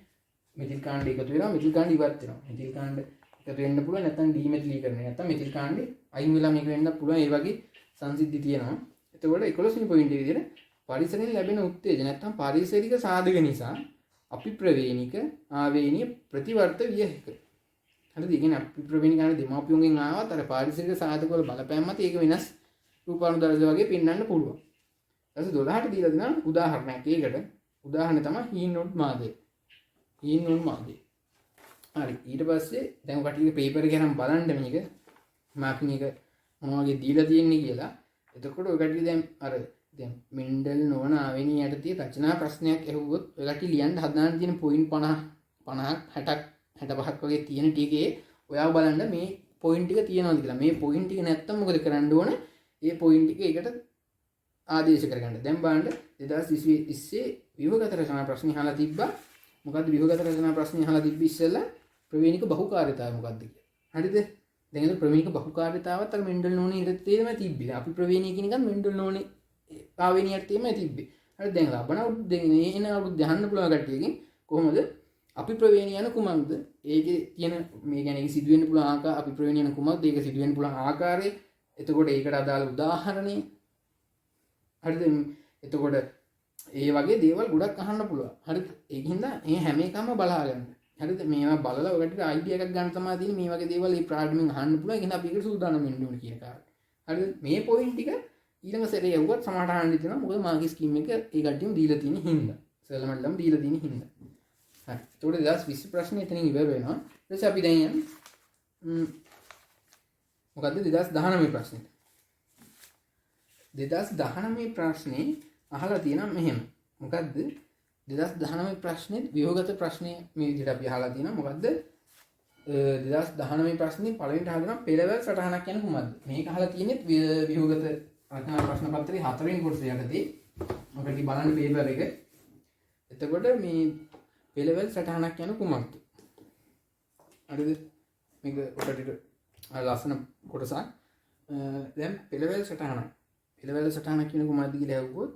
මෙතිල් කාණ්ඩ එකතු වෙනවා මෙතිල් කාණ්ඩ ඉවත් වෙනවා. මෙතිල් කාණ්ඩ එකතු වෙන්න පුළුවන් නැත්නම් ඩීමෙතිලීකරණය. නැත්නම් මෙතිල් කාණ්ඩ අයින් වෙලා මේක වෙන්නත් පුළුවන්. ඒ වගේ සංසිද්ධි තියෙනවා. එතකොට 11 වෙනි පොයින්ට් එක විදිහට පරිසරයෙන් ලැබෙන උත්තේජන නැත්නම් පාරිසරික සාධක නිසා අපි ප්‍රවේණික ආවේනීය ප්‍රතිවර්ත විය හැකියි. හරිද? ඒ කියන්නේ අපි ප්‍රවේණික ආන දෙමාපියන්ගෙන් ආවත් අර පාරිසරික සාධක වල බලපෑම මත ඒක වෙනස් රූපානුදර්ශ වගේ පෙන්වන්න පුළුවන්. ඊට 12ට දීලා දෙනවා උදාහරණයක්. ඒකට උදාහරණය තමයි හීනොඩ් මාදේ. හීනොඩ් මාදේ. හරි. ඊට පස්සේ දැන් කටියේ පේපර් එක ගන්න බලන්න මේක මාකින් එක මොනවා වගේ දීලා තියෙන්නේ කියලා. එතකොට ඔය කටියේ දැන් අර දැන් මෙන්ඩල් නොවන ආවේනිය යටතේ රචනා ප්‍රශ්නයක් ඇහුවොත් ඔය කටි ලියන්න හදාන්න තියෙන පොයින්ට් 50ක් 60ක් 65ක් වගේ තියෙන ටිකේ ඔයාව බලන්න මේ පොයින්ට් ටික තියෙනවද කියලා. මේ පොයින්ට් ටික නැත්තම් මොකද කරන්න ඕන? ඒ පොයින්ට් ටික එකට ආදේශ කරගන්න. දැන් බලන්න 2020 විභගත රචනා ප්‍රශ්න අහලා තිබ්බා. මොකද්ද විභගත රචනා ප්‍රශ්න අහලා තිබ්බ ඉස්සෙල්ලා ප්‍රවේණික බහුකාර්යතාවය මොකද්ද කියලා. හරිද? දැන් ඒක ප්‍රවේණික බහුකාර්යතාවත් අර මෙන්ඩල් නෝනේ ඉඳ තේරෙම තිබ්බේ. අපි ප්‍රවේණික කියන එකත් මෙන්ඩල් නෝනේ ආවේනියට තේරෙම තිබ්බේ. හරි දැන් ලබන අවුරුද්ද එන අවුරුද්ද අහන්න පුළුවන් කට්ටියකින් කොහොමද අපි ප්‍රවේණිය යන කුමක්ද? ඒකේ තියෙන මේ කියන්නේ ඒක සිදු වෙන්න පුළුවන් ආකාර අපි ප්‍රවේණිය යන කුමක්ද? ඒක සිදු වෙන්න පුළුවන් ආකාරය. එතකොට ඒකට අදාළ උදාහරණේ හරිද? එතකොට ඒ වගේ දේවල් ගොඩක් අහන්න පුළුවන්. හරිද? ඒකින්ද මේ හැම එකම බලා ගන්න. හරිද? මේවා බලලා ඔයකට අයිඩියා එකක් ගන්න තමයි තියෙන්නේ. මේ වගේ දේවල් මේ ප්‍රාඩමින් අහන්න පුළුවන්. ඒකින්ද අපි ඒකට සූදානම් වෙන්න ඕනේ කියන කාරණා. හරිද? මේ පොයින්ට් ටික ඊළඟ සැරේ යවුවත් සමහරට අහන්න දෙනවා. මොකද මාගේ ස්කීම් එක ඒ කට්ටියම දීලා තියෙන හින්දා. සෙල්ලමඩලම් දීලා තියෙන හින්දා. හරි. එතකොට 2020 ප්‍රශ්නේ එතනින් ඉවර වෙනවා. ඊට පස්සේ අපි දැන් යන්නේ මොකද්ද 2019 ප්‍රශ්නේ. 2019 ප්‍රශ්නේ අහලා තියෙනවා මෙහෙම. මොකද්ද 2019 ප්‍රශ්නේ විභගත ප්‍රශ්නේ මේ විදිහට අපි අහලා තියෙනවා. මොකද්ද 2019 ප්‍රශ්නේ පළවෙනිට අහනවා පෙළවල් සටහනක් කියන්නේ කොහොමද? මේක අහලා තියෙන්නේ විභගත රචනා ප්‍රශ්න පත්‍රයේ 4 වෙනි කොටසේ යටතේ. මොකද බලන්න පේපර් එක. එතකොට මේ පෙළවල් සටහනක් කියන්නේ කොහොමද? හරිද? මේක ඔකට ලස්සන කොටසක්. දැන් පෙළවල් සටහනක්. පෙළවල් සටහනක් කියන්නේ කොහොමද කියලා අහුවොත්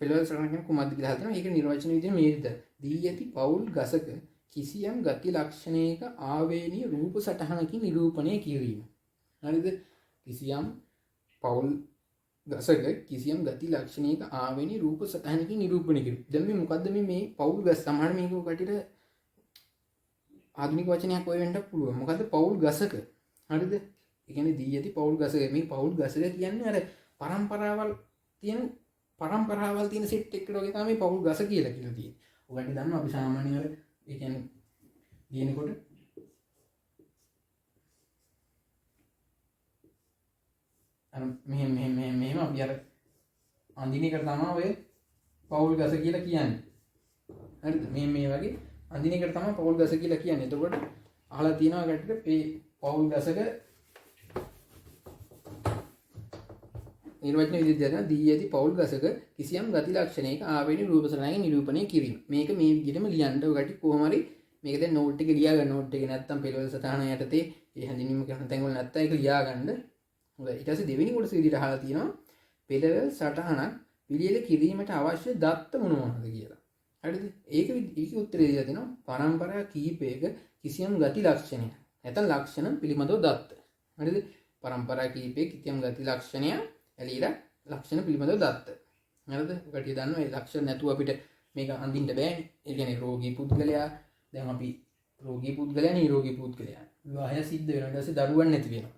පෙළවල් සටහනක් කියන්නේ කොහොමද කියලා හදනවා. ඒක නිර්වචන විදිහට මේ විදිහට. දී ඇති පවුල් ගසක කිසියම් ගති ලක්ෂණයක ආවේනීය රූප සටහනකින් නිරූපණය කිරීම. හරිද? කිසියම් පවුල් ගසක කිසියම් ගති ලක්ෂණයක ආවෙනි රූප සටහනකින් නිරූපණය කරනවා. දැන් මේ මොකද්ද මේ පවුල් ගස? සමහර මේක කටියට ආධුනික වචනයක් ඔය වෙන්නත් පුළුවන්. මොකද්ද පවුල් ගසක? හරිද? ඒ කියන්නේ දී ඇති පවුල් ගසක. මේ පවුල් ගසක කියන්නේ අර පරම්පරාවල් තියෙන සෙට් එකකට වගේ තමයි පවුල් ගස කියලා තියෙන්නේ. ඔයගොල්ලෝ දන්නවා අපි සාමාන්‍යයෙන් අර ඒ කියන්නේ දිනකොට අර මෙහෙම අපි අර අඳින එකට තමයි ඔය පවුල් ගස කියලා කියන්නේ. හරිද? මේ වගේ අඳින එකට තමයි පවුල් ගස කියලා කියන්නේ. එතකොට අහලා තියෙනවා ගැටට මේ පවුල් ගසක නිර්වචන විදිහට දෙනවා දී ඇති පවුල් ගසක කිසියම් ගති ලක්ෂණයක ආවේනි රූප සටහනකින් නිරූපණය කිරීම. මේක මේ විදිහටම ලියන්න ඔය ගැටි කොහොම හරි මේක දැන් නෝට් එකේ ලියා ගන්න. නෝට් එකේ නැත්තම් පෙළවල සටහන යටතේ ඒ හැඳින්වීම කරන තැන් වල නැත්තම් ඒක ලියා ගන්න. හොඳයි. ඊට පස්සේ දෙවෙනි කොටස විදිහට අහලා තියෙනවා පෙළවල සටහනක් පිළියෙල කිරීමට අවශ්‍ය දත්ත මොනවාද කියලා. හරිද? ඒකේ උත්තරේ දීලා තියෙනවා පරම්පරා කීපයක කිසියම් ගති ලක්ෂණය. නැත්නම් ලක්ෂණ පිළිබඳව දත්ත. හරිද? පරම්පරා කීපයක කිසියම් ගති ලක්ෂණය එළියට ලක්ෂණ පිළිබඳව දත්ත. හරිද? ඔකට දන්නවා මේ ලක්ෂණ නැතුව අපිට මේක අඳින්න බෑනේ. ඒ කියන්නේ රෝගී පුද්ගලයා දැන් අපි රෝගී පුද්ගලයා නිරෝගී පුද්ගලයා. විවාහය සිද්ධ වෙනවා. ඊට පස්සේ දරුවන් නැති වෙනවා.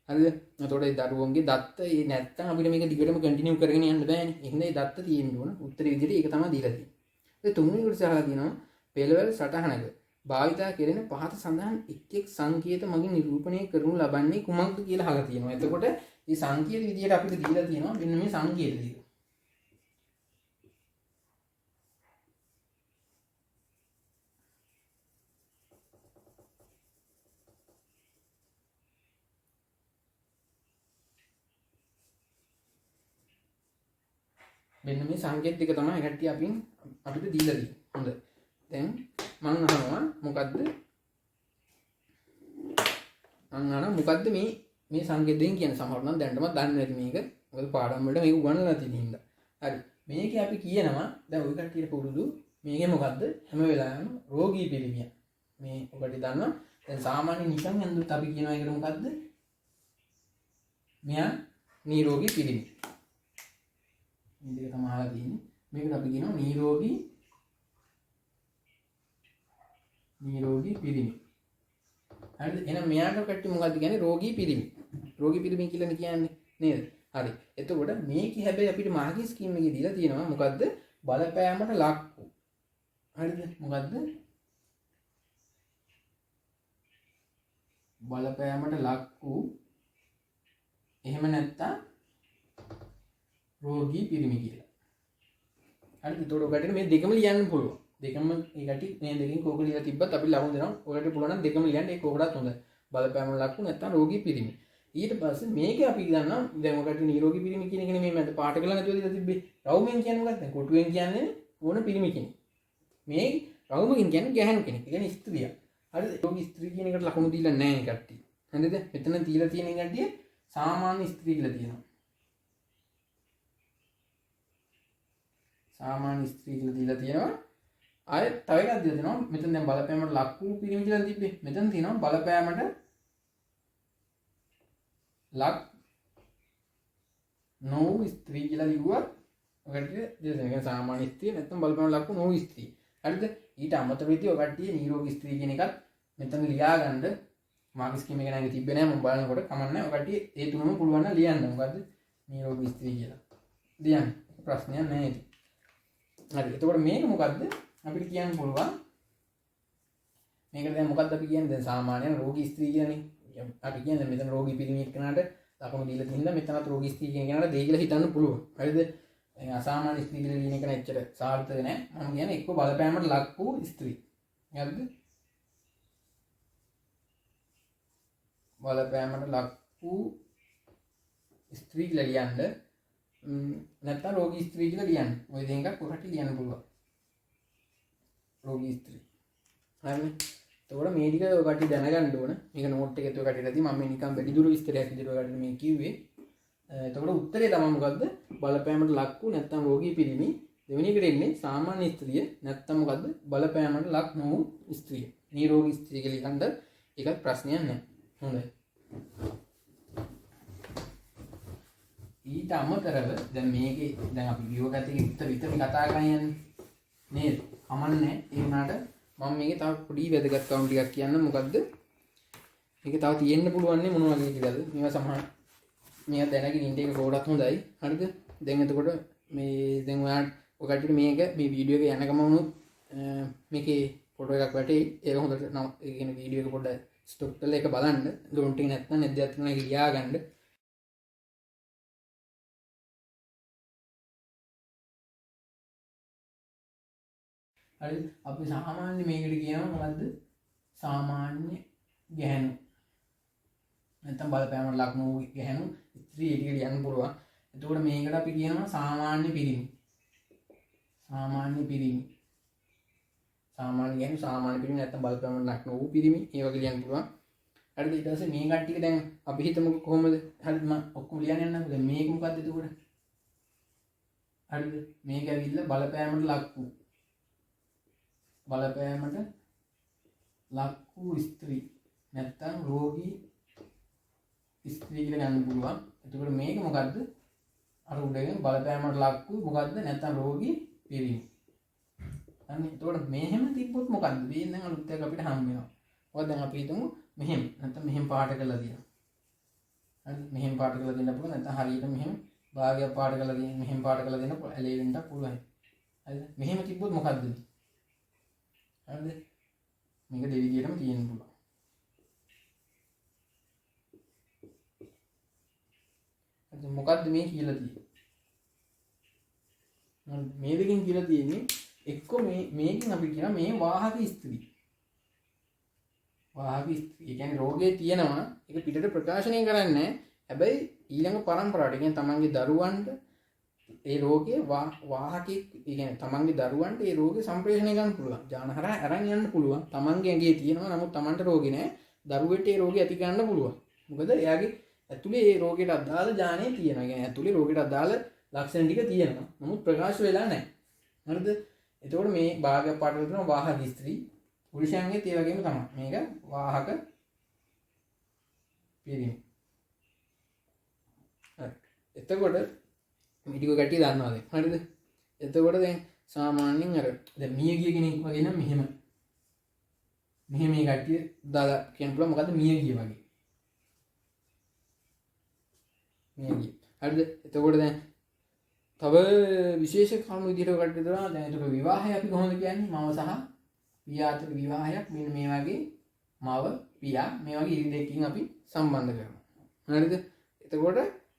හරිද? එතකොට ඒ දරුවන්ගේ දත්ත ඒ නැත්තම් අපිට මේක දිගටම කන්ටිනියු කරගෙන යන්න බෑනේ. එහෙනම් ඒ දත්ත තියෙන්න ඕන. උත්තරේ විදිහට ඒක තමයි දීලා තියෙන්නේ. ඒ තුන්වෙනි කොටස අහලා තියෙනවා පෙළවල් සටහනක භාවිතා කෙරෙන පහත සඳහන් එක් සංකේත මගින් නිරූපණය කරනු ලබන්නේ කුමක්ද කියලා අහලා තියෙනවා. එතකොට මේ සංකේත විදිහට අපිට දීලා තියෙනවා මෙන්න මේ සංකේත දීලා. මෙන්න මේ සංකේත ටික තමයි කට්ටිය අපිට දීලා තියෙන්නේ. හොඳයි. දැන් මම අහනවා මොකද්ද මේ සංකේත දෙකෙන් කියන්නේ සමහර නම් දැනටමත් දන්නේ නැති මේක. මොකද පාඩම් වලට මේක උගන්වලා තියෙන හින්දා. හරි. මේකේ අපි කියනවා දැන් ওই කට්ටියට පුරුදු මේකේ මොකද්ද හැම වෙලාවෙම රෝගී පිළිමිය. මේ ඔකට දන්නවා. දැන් සාමාන්‍ය නිකන් ඇඳුත් අපි කියනවා ඒකට මොකද්ද? මෙයා නිරෝගී පිළිමි. මේ දෙක තමයි අහලා තියෙන්නේ. මේකට අපි කියනවා නිරෝගී පිළිමි. හරිද? එහෙනම් මෙයාට කට්ටිය මොකද්ද කියන්නේ? රෝගී පිළිමි. රෝගී පිළිමි කියලා කියන්නේ නේද? හරි. එතකොට මේකේ හැබැයි අපිට මාර්කින් ස්කීම් එකේ දීලා තියෙනවා මොකද්ද? බලපෑමට ලක් වූ. හරිද? මොකද්ද? බලපෑමට ලක් වූ එහෙම නැත්තම් රෝගී පිරිමි කියලා. හරිද? ඒතකොට ඔකට මේ දෙකම ලියන්න පුළුවන්. දෙකම ඒකට මේ දෙකෙන් කෝක ලියලා තිබ්බත් අපි ලකුණු දෙනවා. ඔකට පුළුවන් නම් දෙකම ලියන්න. ඒක කොහොමදත් හොඳයි. බලපෑමට ලක් වූ නැත්තම් රෝගී පිරිමි. ඊට පස්සේ මේකේ අපි දන්නවා දැන් ඔකට නිරෝගී පිරිමි කියන එකනේ මේ මැද පාට කළා නැතුව දීලා තිබ්බේ. රවුමෙන් කියන්නේ මොකක්ද? දැන් කොටුවෙන් කියන්නේ ඕන පිරිමි කෙනෙක්. මේ රවුමකින් කියන්නේ ගැහණු කෙනෙක්. ඒ කියන්නේ ස්ත්‍රියක්. හරිද? රෝගී ස්ත්‍රී කියන එකට ලකුණු දීලා නැහැ මේ කට්ටිය. හරිද? මෙතන දීලා තියෙන කට්ටිය සාමාන්‍ය ස්ත්‍රී කියලා තියෙනවා. සාමාන්‍ය ස්ත්‍රී කියලා දීලා තියෙනවා. ආයෙත් තව එකක් දීලා තියෙනවා. මෙතන දැන් බලපෑමට ලක් වූ පිරිමි කියලා තිබ්බේ. මෙතන තියෙනවා බලපෑමට ලක් නොවු ස්ත්‍රී කියලා ලිව්වත් ඔකට දෙන්නේ සාමාන්‍ය ස්ත්‍රී නැත්නම් බලපෑමට ලක් වූ නොවු ස්ත්‍රී. හරිද? ඊට අමතරව ඉතින් ඔය කට්ටිය නිරෝගී ස්ත්‍රී කියන එකත් මෙතන ලියා ගන්න මාර්ක් ස්කීම් එක නැගී තිබ්බේ නැහැ මම බලනකොට කමන්නේ. ඔය කට්ටිය ඒ තුනම පුළුවන් නම් ලියන්න. මොකද්ද? නිරෝගී ස්ත්‍රී කියලා. ලියන්න. ප්‍රශ්නයක් නැහැ ඉතින්. හරි. එතකොට මේක මොකද්ද? අපිට කියන්න පුළුවන් මේකට දැන් මොකද්ද අපි කියන්නේ? දැන් සාමාන්‍යයෙන් රෝගී ස්ත්‍රී කියලානේ. අපි කියන්නේ මෙතන රෝගී පිරිමි එක්කනට ලකුණු දීලා තින්දා මෙතනත් රෝගී ස්ත්‍රී කියන කෙනාට දෙයි කියලා හිතන්න පුළුවන්. හරිද? දැන් අසාමාන්‍ය ස්ත්‍රී කියලා ලියන එක නෑ එච්චර සාර්ථක නෑ. මම කියන්නේ එක්ක බලපෑමට ලක් වූ ස්ත්‍රී. හරිද? බලපෑමට ලක් වූ ස්ත්‍රී කියලා ලියන්න නැත්නම් රෝගී ස්ත්‍රී කියලා ලියන්න. ওই දෙකක් කොහොමද ලියන්න පුළුවන්. රෝගී ස්ත්‍රී. හරිද? එතකොට මේ ටික ඔය කට්ටිය දැනගන්න ඕන. මේක නෝට් එකේ ඔය කට්ටියට මම මේ නිකන් වැඩිදුර විස්තරයක් විදිහට ඔය කට්ටියට මේ කිව්වේ. එතකොට උත්තරේ තමයි මොකද්ද? බලපෑමට ලක් වූ නැත්නම් රෝගී පිරිමි. දෙවෙනි එකට එන්නේ සාමාන්‍ය ස්ත්‍රිය නැත්නම් මොකද්ද? බලපෑමට ලක් නොවු ස්ත්‍රිය. නිරෝගී ස්ත්‍රිය කියලා ලියන්න ඒකත් ප්‍රශ්නයක් නෑ. හොඳයි. ඊට අමතරව දැන් මේකේ දැන් අපි වියෝගතික උත්තර විතරම කතා කරන්නේ නේද? කමන්නේ ඒ වුණාට මම මේකේ තව පොඩි වැදගත් කවුන්ට් ටිකක් කියන්න. මොකද්ද? මේක තව තියෙන්න පුළුවන් නේ මොන වගේ කියලාද? මේවා සමහර මේවා දැනගෙන ඉන්න එක කොහොමවත් හොඳයි. හරිද? දැන් එතකොට මේ දැන් ඔයාලට ඔය කට්ටියට මේක මේ වීඩියෝ එක යනකම වුණොත් මේකේ ෆොටෝ එකක් වැටෙයි. ඒක හොඳට නම් ඒ කියන්නේ වීඩියෝ එක පොඩ්ඩක් ස්ටොප් කරලා ඒක බලන්න. ගොන්ට් එක නැත්නම් නැද්දත් කරන එක ලියා ගන්න. හරි අපි සාමාන්‍ය මේකට කියනවා මොකද්ද? සාමාන්‍ය ගැහැණු. නැත්නම් බලපෑමකට ලක් නොවු ගැහැණු ස්ත්‍රී ඒ ටික ලියන්න පුළුවන්. එතකොට මේකට අපි කියනවා සාමාන්‍ය පිරිමි. සාමාන්‍ය පිරිමි. සාමාන්‍ය ගැහැණු සාමාන්‍ය පිරිමි නැත්නම් බලපෑමකට ලක් නොවු පිරිමි. ඒ වගේ ලියන්න පුළුවන්. හරිද? ඊට පස්සේ මේ කට්ටිය දැන් අපි හිතමුකෝ කොහොමද? හරිද? මම ඔක්කොම ලියන්න යන්නම්කෝ. දැන් මේක මොකද්ද එතකොට? හරිද? මේක ඇවිල්ලා බලපෑමකට ලක් වූ. බලපෑමට ලක් වූ ස්ත්‍රී නැත්නම් රෝගී ස්ත්‍රී කියලා ගන්න පුළුවන්. එතකොට මේක මොකද්ද? අර උඩගෙන බලපෑමට ලක් වූ මොකද්ද? නැත්නම් රෝගී පිරිමි. අනේ එතකොට මෙහෙම තිබ්බොත් මොකද්ද? මේ දැන් අලුත් එකක් අපිට හම් වෙනවා. ඔය දැන් අපි හිතමු මෙහෙම නැත්නම් මෙහෙම පාට කරලා තියෙනවා. හරි මෙහෙම පාට කරලා දෙන්න පුළුවන්. නැත්නම් හරියට මෙහෙම භාගයක් පාට කරලා දෙන්න මෙහෙම පාට කරලා දෙන්න ඇලේ වෙන්න පුළුවන්. හරිද? මෙහෙම තිබ්බොත් මොකද්ද? හරිද? මේක දෙවිදියටම තියෙන්න පුළුවන්. හරි මොකද්ද මේ කියලා තියෙන්නේ? මේ දෙකෙන් කියලා තියෙන්නේ එක්ක මේකෙන් අපි කියන මේ වාහක ස්ත්‍රී. වාහක ස්ත්‍රී. ඒ කියන්නේ රෝගේ තියෙනවා ඒක පිටට ප්‍රකාශනය කරන්නේ නැහැ. හැබැයි ඊළඟ පරම්පරාවට කියන්නේ තමන්ගේ දරුවන්ට ඒ රෝගේ වාහකෙක් ඒ කියන්නේ තමන්ගේ දරුවන්ට ඒ රෝගේ සම්ප්‍රේෂණය කරන්න පුළුවන්. ජානහරා අරන් යන්න පුළුවන්. තමන්ගේ ඇඟේ තියෙනවා නමුත් තමන්ට රෝගේ නැහැ. දරුවෙට ඒ රෝගේ ඇති කරන්න පුළුවන්. මොකද එයාගේ ඇතුලේ ඒ රෝගයට අදාළ ජානේ තියෙනවා. ඒ කියන්නේ ඇතුලේ රෝගයට අදාළ ලක්ෂණ ටික තියෙනවා. නමුත් ප්‍රකාශ වෙලා නැහැ. හරිද? එතකොට මේ භාගයක් පාට කරලා තියෙනවා වාහක ස්ත්‍රී. පුරුෂයන්ගෙත් ඒ වගේම තමයි. මේක වාහක පිරිමි. හරි. එතකොට මේ ටික ගැටිය දන්නවාද? හරිද? එතකොට දැන් සාමාන්‍යයෙන් අර දැන් මිය ගිය කෙනෙක් වගේ නම් මෙහෙම මේ ගැටිය දාලා කියන්න පුළුවන් මොකද්ද මිය ගිය වගේ. මිය ගිය. හරිද? එතකොට දැන් තව විශේෂ කරුණු විදිහට කටයුතු කරනවා. දැන් ඒක විවාහය අපි කොහොමද කියන්නේ? මව සහ පියා අතර විවාහයක් මෙන්න මේ වගේ මව පියා මේ වගේ ඉරි දෙකකින් අපි සම්බන්ධ කරනවා. හරිද? එතකොට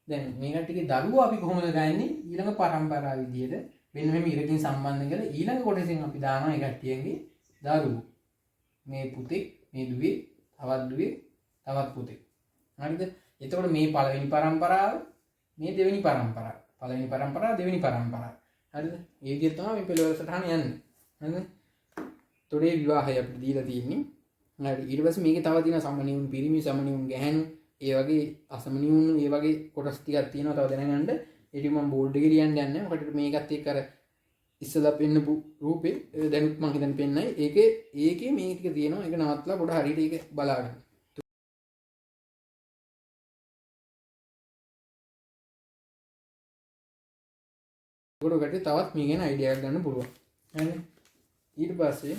දැන් මේ කට්ටියගේ දරුවෝ අපි කොහොමද ගන්නේ? ඊළඟ පරම්පරාව විදිහට මෙන්න මෙහෙම ඉරකින් සම්බන්ධ කරලා ඊළඟ කොටසෙන් අපි දානවා ඒ කට්ටියන්ගේ දරුවෝ. මේ පුතේ, මේ දුවේ, තවත් දුවේ, තවත් පුතේ. හරිද? එතකොට මේ පළවෙනි පරම්පරාව, මේ දෙවෙනි පරම්පරාව. පළවෙනි පරම්පරාව, දෙවෙනි පරම්පරාව. හරිද? මේ විදිහට තමයි මේ පෙළවල සටහන යන්නේ. හරිද? තොරේ විවාහය අපිට දීලා තියෙන්නේ. හරි ඊට පස්සේ මේකේ තව තියෙන සමනියුන් පිරිමි සමනියුන් ගැහැණු ඒ වගේ අසමනියුන් ඒ වගේ කොටස් ටිකක් තියෙනවා තව දැනගන්න. ඒ ටික මම බෝඩ් එකේ ලියන්න යන්නේ. මොකටද මේකත් එක්ක අර ඉස්සලා පෙන්නපු රූපේ දැනුත් මම හිතන්නේ පෙන්නයි. ඒකේ මේ ටික තියෙනවා. ඒක නවත්තලා පොඩ හරියට ඒක බලාගන්න. ඒකට තවත් මේ ගැන අයිඩියා එකක් ගන්න පුළුවන්. හරිද? ඊට පස්සේ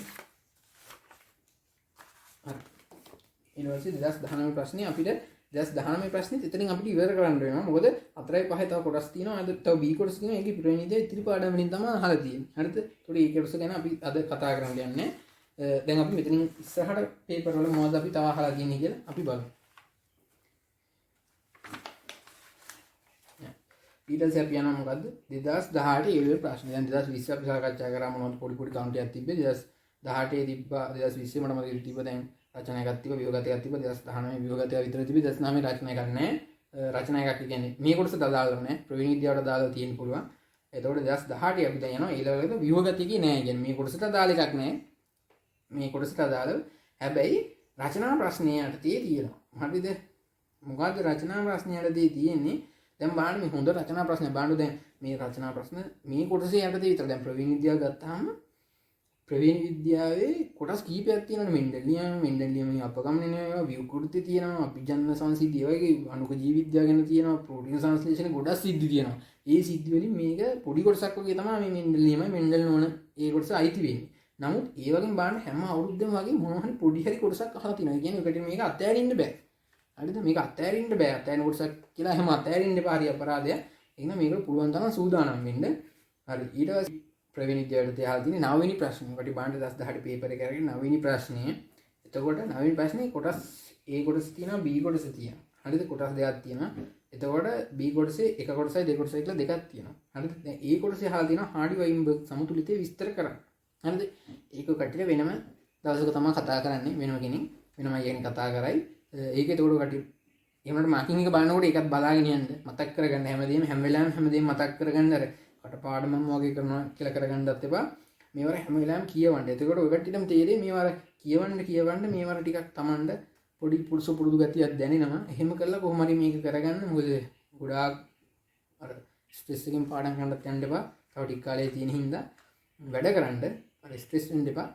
2019 ප්‍රශ්නේ අපිට 2019 ප්‍රශ්නේ එතනින් අපිට ඉවර කරන්න වෙනවා. මොකද 4යි 5යි තව කොටස් තියෙනවා. අද තව B කොටස් තියෙනවා. ඒකේ ප්‍රවේණිතය ඉතිරි පාඩම් වලින් තමයි අහලා තියෙන්නේ. හරිද? ඒතකොට මේ කොටස ගැන අපි අද කතා කරන්න යන්නේ. දැන් අපි මෙතනින් ඉස්සරහට පේපර් වල මොනවද අපි තව අහලා තියෙන්නේ කියලා අපි බලමු. ඊට පස්සේ අපි යනවා මොකද්ද 2018 ඒ වෙලේ ප්‍රශ්න. දැන් 2020 අපි සාකච්ඡා කරා මොනවද පොඩි කවුන්ට් එකක් තිබ්බේ 2018 තිබ්බා 2020 මට මතකයි තිබ්බා දැන් රචනා එකක් තිබ්බා විභාගයක් තිබ්බා 2019 විභාගය විතර තිබ්බේ 2019 රචනා එකක් නැහැ. රචනා එකක් කියන්නේ මේ කොටසට අදාළව නැහැ. ප්‍රවීණ විද්‍යාවට අදාළව තියෙන්න පුළුවන්. එතකොට 2018 අපි දැන් යනවා ඊළඟට විභාගතිකේ නැහැ කියන්නේ මේ කොටසට අදාළ එකක් නැහැ. මේ කොටසට අදාළව හැබැයි රචනා ප්‍රශ්නය යටතේ තියෙනවා. හරිද? මොකද්ද රචනා ප්‍රශ්නය යටතේ තියෙන්නේ? දැන් බලන්න මේ හොඳ රචනා ප්‍රශ්න බලන්න දැන් මේ රචනා ප්‍රශ්න මේ කොටසේ යටතේ විතර දැන් ප්‍රවීණ විද්‍යාව ගත්තාම ප්‍රවේණ විද්‍යාවේ කොටස් කීපයක් තියෙනවා. මෙන්ඩලියම් අපගමනය විකෘති තියෙනවා, අභිජන්‍ය සංසිද්ධිය වගේ අණුක ජීව විද්‍යාව ගැන තියෙනවා, ප්‍රෝටීන සංශ්ලේෂණ ගොඩක් සිද්ධි තියෙනවා. ඒ සිද්ධි වලින් මේක පොඩි කොටසක් වගේ තමයි මේ මෙන්ඩලියමයි මෙන්ඩල් නොවන ඒ කොටස අයිති වෙන්නේ. නමුත් ඒ වගේම බලන්න හැම අවුරුද්දම වගේ මොනවා හරි පොඩි හරි කොටසක් අහලා තියෙනවා. ඒ කියන්නේ ඔකට මේක අත්හැරින්න බෑ. හරිද? මේක අත්හැරින්න බෑ. අත්හැරින කොටසක් කියලා එහෙම අත්හැරින්න එපා. හරි අපරාධයක්. එහෙනම් මේක පුළුවන් තරම් සූදානම් වෙන්න. හරි. ඊට පස්සේ ප්‍රවේණ විද්‍යාවට තියලා තියෙන 9 වෙනි ප්‍රශ්නේ. ඔකට බලන්න 10 පේපර් එක අරගෙන 9 වෙනි ප්‍රශ්නේ. එතකොට 9 වෙනි ප්‍රශ්නේ කොටස් A කොටස තියෙනවා, B කොටස තියෙනවා. හරිද? කොටස් දෙකක් තියෙනවා. එතකොට B කොටසේ එක කොටසයි දෙක කොටසයි කියලා දෙකක් තියෙනවා. හරිද? දැන් A කොටසේ අහලා තියෙනවා හාඩි වයින්බර්ග් සමතුලිතය විස්තර කරන්න. හරිද? ඒක කට්ටිය වෙනම දවසක තමයි කතා කරන්නේ. වෙනම කෙනෙක් වෙනම යගෙන කතා කරයි. ඒක එතකොට කට්ටිය එහෙමකට මාකින් එක බලනකොට ඒකත් බලාගෙන යන්න. මතක් කරගන්න හැමදේම හැම වෙලාවෙම හැමදේම මතක් කරගන්න අර කටපාඩමම වගේ කරනවා කියලා කරගන්නත් එපා. මේවර හැම වෙලාවෙම කියවන්න. එතකොට ඔය කට්ටියටම තේරෙයි මේවර කියවන්න මේවර ටිකක් Tamanda පොඩි පුරුදු ගතියක් දැනෙනවා. එහෙම කරලා කොහොම හරි මේක කරගන්න. මොකද ගොඩාක් අර ස්ට්‍රෙස් එකෙන් පාඩම් කරන්නත් යන්න එපා. තව ටික කාලේ තියෙන හින්දා වැඩ කරන්න අර ස්ට්‍රෙස් වෙන්න එපා.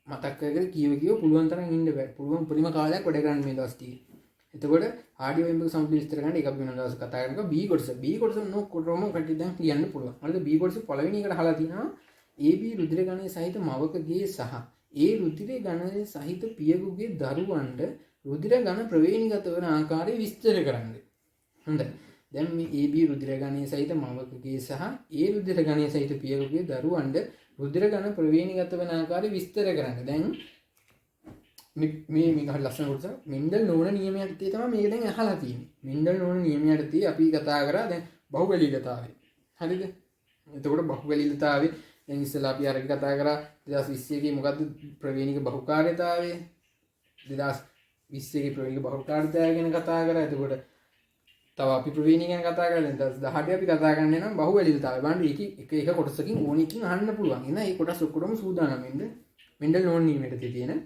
මතක් කරගෙන කියව පුළුවන් තරම් ඉන්න බෑ. පුළුවන් පරිම කාලයක් වැඩ කරන්න මේ දවස් ටිකේ. එතකොට ආඩියෝ වෙන්බර්ග් සමතුලිත විස්තර කරන්න එක අපි වෙන දවසක කතා කරනවා. B කොටස නොකොටම කටි දැන් කියන්න පුළුවන්. හරිද? B කොටස පළවෙනි එකට අහලා තිනවා AB රුධිර ගණයේ සහිත මවකගේ සහ ඒ රුධිර ගණයේ සහිත පියකුගේ දරුවන්ට රුධිර ගණ ප්‍රවේණිගත වන ආකාරය විස්තර කරන්න. හොඳයි. දැන් මේ AB රුධිර ගණයේ සහිත මවකගේ සහ ඒ රුධිර ගණයේ සහිත පියකුගේ දරුවන්ට රුධිර ගණ ප්‍රවේණිගත වන ආකාරය විස්තර කරන්න. දැන් මේක හරි ලස්සන කොටස. මෙන්ඩල් නෝන නියමයක් තමයි මේක දැන් අහලා තියෙන්නේ. මෙන්ඩල් නෝන නියමයට අපි කතා කරා දැන් බහුබලීයතාවය. හරිද? එතකොට බහුබලීයතාවය දැන් ඉස්සෙල්ලා අපි අර කතා කරා 2020 එකේ මොකද්ද ප්‍රවේණික බහුකාර්යතාවය? 2020 එකේ ප්‍රවේණික බහුකාර්යතාවය ගැන කතා කරා. එතකොට තව අපි ප්‍රවේණික ගැන කතා කරලා දැන් 2018 අපි කතා කරන්නේ නම් බහුබලීයතාවය. බලන්න එක කොටසකින් ඕනෙකින් අහන්න පුළුවන්. එහෙනම් මේ කොටස් ඔක්කොම සූදානම් වෙන්න. මෙන්ඩල් නෝන නියමයට තියෙන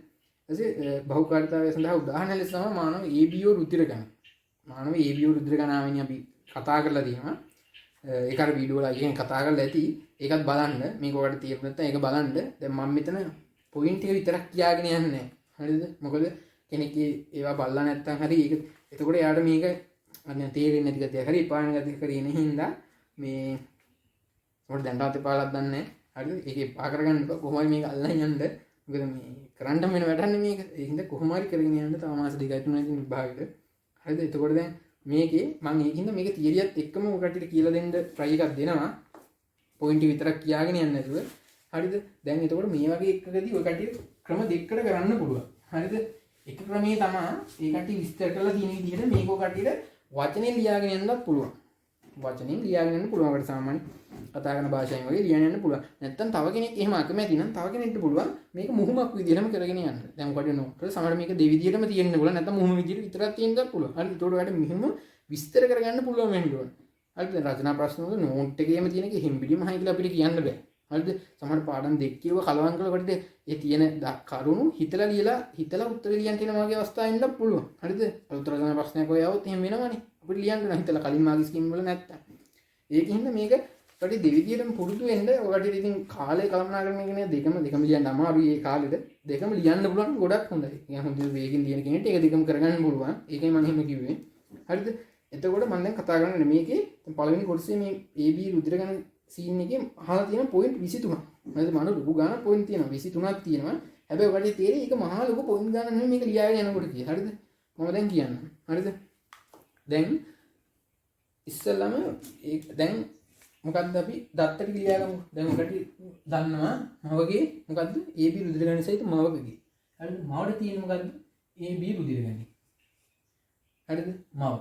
බහුකාර්යතාවය සඳහා උදාහරණ ලෙස තමයි මානව ABO රුධිර ගණන. මානව ABO රුධිර ගණනාවෙන් අපි කතා කරලා තියෙනවා. ඒක අර වීඩියෝ වල අයියෙන් කතා කරලා ඇති. ඒකත් බලන්න. මේක ඔයාලට තේරුම් නැත්නම් ඒක බලන්න. දැන් මම මෙතන පොයින්ට් එක විතරක් කියාගෙන යන්නේ නැහැ. හරිද? මොකද කෙනෙක් ඒවා බලලා නැත්නම් හරි ඒක එතකොට එයාට මේක අන්න තේරෙන්නේ නැති ගතියක් හරි එපාන ගතියක් හරි එන හින්දා මේ මොකද දැන්වත් එපාලක් දන්නේ නැහැ. හරිද? ඒක එපා කරගන්න බෑ. කොහොමද මේක අල්ලන් යන්න. මොකද මේ කරන්න වෙන වැඩන්නේ මේක. ඒ හින්දා කොහොම හරි කරගෙන යන්න තව මාස දෙකයි තුනයි තියෙන විභාගෙට. හරිද? එතකොට දැන් මේකේ මම ඒකින්ද මේක තියරියත් එක්කම ඔයකට කියලා දෙන්න try එකක් දෙනවා. පොයින්ට් විතරක් කියාගෙන යන්න නැතුව. හරිද? දැන් එතකොට මේ වගේ එකකදී ඔය කටිය ක්‍රම දෙකකට කරන්න පුළුවන්. හරිද? එක ක්‍රමයේ තමයි ඒ කටිය විස්තර කරලා තියෙන විදිහට මේක ඔය කටියට වචනෙන් ලියාගෙන යන්නත් පුළුවන්. වචනෙන් ලියාගෙන යන්න පුළුවන්. අපිට සාමාන්‍ය කතා කරන භාෂාවෙන් වගේ ලියන්න යන්න පුළුවන්. නැත්තම් තව කෙනෙක් එහෙම අකමැති නම් තව කෙනෙක්ට පුළුවන් මේක මුහුමක් විදිහටම කරගෙන යන්න. දැන් ඔකට නෝට් සමහර මේක දෙවිදිහටම තියෙන්න පුළුවන්. නැත්තම් මුහුම විදිහට විතරක් තියෙන්නත් පුළුවන්. හරි. ඒකට ඔයාලට මෙහෙම විස්තර කරගන්න පුළුවන් වෙන්න ඕන. හරිද? රචනා ප්‍රශ්න වල නෝට් එකේම තියෙන එක හිම්බිලිම හයි කියලා අපිට කියන්න බෑ. හරිද? සමහර පාඩම් දෙකේව කලවම් කරලා ඒ තියෙන කරුණු හිතලා උත්තර ලියන්න තියෙන මාගේ අවස්ථාව එන්නත් පුළුවන්. හරිද? උත්තර ගන්න ප්‍රශ්නයක් ඔය આવොත් එහෙම වෙනවනේ. අපිට ලියන්න ඕන හිතලා කලින් මාගේ ස්කීම් වල නැත්තම්. ඒකින්ද මේක ඔකට දෙවිදියටම පුරුදු වෙන්න ඔකට ඉතින් කාලේ කළමනාකරණය කියන දෙකම ලියන්න අමාරුයි. ඒ කාලෙට දෙකම ලියන්න පුළුවන් ගොඩක් හොඳයි. يعني හොඳ වේගෙන් ලියන කෙනෙක්ට ඒක දෙකම කරගන්න පුළුවන්. ඒකයි මම එහෙම කිව්වේ. හරිද? එතකොට මම දැන් කතා කරන්නේ මේකේ පළවෙනි කොටසේ මේ AB රුධිර ගණන සීන් එකේ අහලා තියෙන පොයින්ට් 23. හරිද? මම ලොකු ගානක් පොයින්ට් තියෙනවා 23ක් තියෙනවා. හැබැයි ඔකට තේරෙයි ඒක මහා ලොකු පොයින්ට් ගානක් නෙමෙයි මේක ලියාගෙන යනකොට කිය. හරිද? මම දැන් කියන්නම්. හරිද? දැන් ඉස්සෙල්ලාම දැන් මොකද්ද අපි දත්ත ටික ලියාගමු. දැන් ඔකට දන්නවා මවගේ මොකද්ද? AB රුධිර ගණන සහිත මවකගේ. හරිද? මවට තියෙන මොකද්ද? AB රුධිර ගණන. හරිද? මව.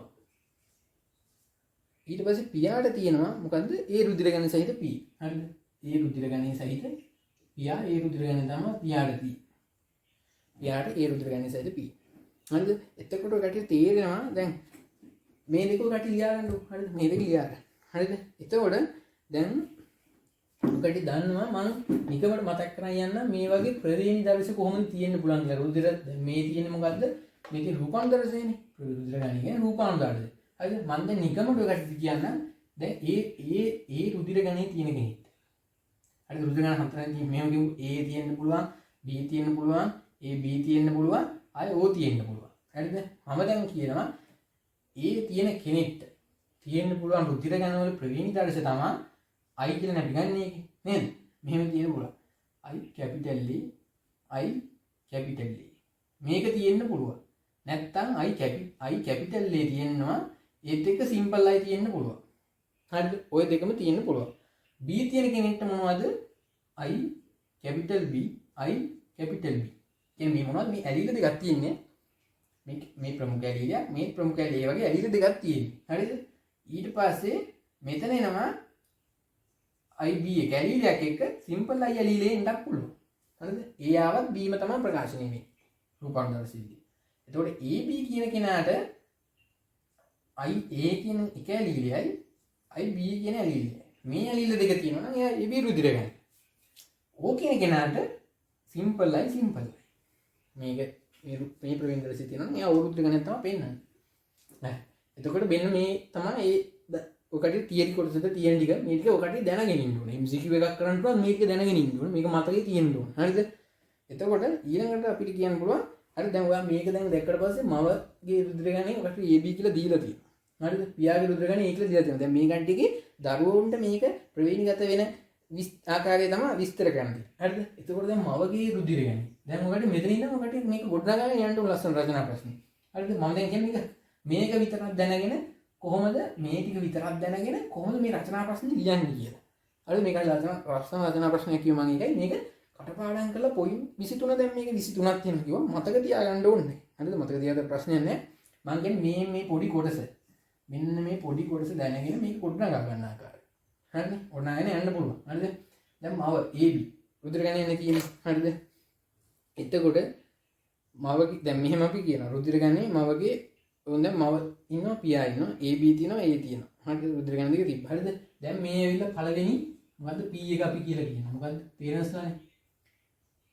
ඊට පස්සේ පියාට තියෙනවා මොකද්ද? A රුධිර ගණන සහිත P. හරිද? A රුධිර ගණන සහිත පියා A රුධිර ගණන තමයි පියාට තියෙන්නේ. පියාට A රුධිර ගණන සහිත P. හරිද? එතකොට ඔකට තේරෙනවා දැන් මේ දෙක ඔකට ලියාගන්න ඕන. හරිද? මේ දෙක ලියාගන්න. හරිද? එතකොට දැන් ඔකට දන්නවා මම නිකමට මතක් කරන් යන්න මේ වගේ ප්‍රවේණි දර්ශ කොහොමද තියෙන්න පුළුවන් කියලා. රුධිර මේ තියෙන්නේ මොකද්ද? මේකේ රූපාන්තරසේනේ. රුධිර ගණන කියන්නේ රූපාන්තරය. හරිද? මම දැන් නිකමට ඔකට කියන්න දැන් ඒ රුධිර ගණනේ තියෙන කෙනෙක්. හරි රුධිර ගණන හතරෙන් මෙහෙම කිව්ව A තියෙන්න පුළුවන් B තියෙන්න පුළුවන් AB තියෙන්න පුළුවන් ආය O තියෙන්න පුළුවන්. හරිද? මම දැන් කියනවා A තියෙන කෙනෙක්ට තියෙන්න පුළුවන් රුධිර ගණන වල ප්‍රවේණි දර්ශය තමයි I කියලා අපි ගන්න එකේ නේද? මෙහෙම තියෙන්න පුළුවන්. I capital A I capital A මේක තියෙන්න පුළුවන්. නැත්තම් I capital A තියෙනවා ඒත් එක්ක simple I තියෙන්න පුළුවන්. හරිද? ඔය දෙකම තියෙන්න පුළුවන්. B තියෙන කෙනෙක්ට මොනවද? I capital B I capital B. කියන්නේ මේ මොනවද? මේ ඇලිල දෙකක් තියෙන්නේ. මේ ප්‍රමුඛ ඇලිලයක් මේ ප්‍රමුඛ ඇලිල ඒ වගේ ඇලිල දෙකක් තියෙන්නේ. හරිද? ඊට පස්සේ මෙතන එනවා IB එක ඇලිලයක් එක්ක simple I ඇලිලේ එන්නත් පුළුවන්. හරිද? ඒ ආවත් B ම තමයි ප්‍රකාශනය වෙන්නේ. රූපාන්තර සිද්ධිය. එතකොට AB කියන කෙනාට IA කියන එක ඇලිලයයි IB කියන ඇලිලයයි. මේ ඇලිල දෙක තියෙනවා නම් එයා AB රුධිර ගන්න. O කියන කෙනාට simple I. මේක මේ ප්‍රවේණි දර්ශය තියෙනවා නම් එයා O රුධිර ගණන් තමයි පෙන්නන්නේ. එතකොට මෙන්න මේ තමයි ඒ ඔකට තියරි කොටසට තියෙන ටික මේ ටික ඔකට දැනගෙන ඉන්න ඕනේ. MCQ එකක් කරන්න පුළුවන් මේක දැනගෙන ඉන්න ඕනේ. මේක මතකේ තියෙන්න ඕනේ. හරිද? එතකොට ඊළඟට අපිට කියන්න පුළුවන් හරි දැන් ඔයා මේක දැන් දැක්කට පස්සේ මවගේ රුධිර ගණනේ ඔකට AB කියලා දීලා තියෙනවා. හරිද? පියාගේ රුධිර ගණනේ A කියලා දීලා තියෙනවා. දැන් මේ කට්ටියගේ දරුවන්ට මේක ප්‍රවේණිගත වෙන ආකාරය තමයි විස්තර කරන්නේ. හරිද? එතකොට දැන් මවගේ රුධිර ගණනේ. දැන් ඔකට මෙතන ඉඳන් ඔකට මේක ගොඩනගාගෙන යන්න ඕන ලස්සන රචනා ප්‍රශ්නේ. හරිද? මම දැන් කියන්නේ මේක විතරක් දැනගෙන කොහොමද මේ ටික විතරක් දැනගෙන කොහොමද මේ රචනා ප්‍රශ්නේ ලියන්නේ කියලා. හරිද? මේක රචනා ප්‍රශ්නයක් කියව මම ඒකයි මේක කටපාඩම් කරලා පොයින්ට් 23 දැන් මේක 23ක් තියෙනවා කිව්වා මතක තියාගන්න ඕනේ. හරිද? මතක තියාගන්න ප්‍රශ්නයක් නැහැ. මම කියන්නේ මේ පොඩි කොටස මෙන්න මේ පොඩි කොටස දැනගෙන මේක ගොඩනගා ගන්න ආකාරය. හරිද? ඔන්නගෙන යන්න පුළුවන්. හරිද? දැන් මව AB රුධිර ගණනේ තියෙන්නේ. හරිද? එතකොට මවගේ දැන් මෙහෙම අපි කියනවා රුධිර ගණනේ මවගේ දැන් මව ඉන්නවා පියා ඉන්නවා AB තියෙනවා A තියෙනවා. හරිද? රුධිර ගණන දෙක තිබ්බා. හරිද? දැන් මේ ඇවිල්ලා පළවෙනි මොකද්ද P එක අපි කියලා කියනවා. මොකද්ද? පේරන්ට්ස් ලානේ.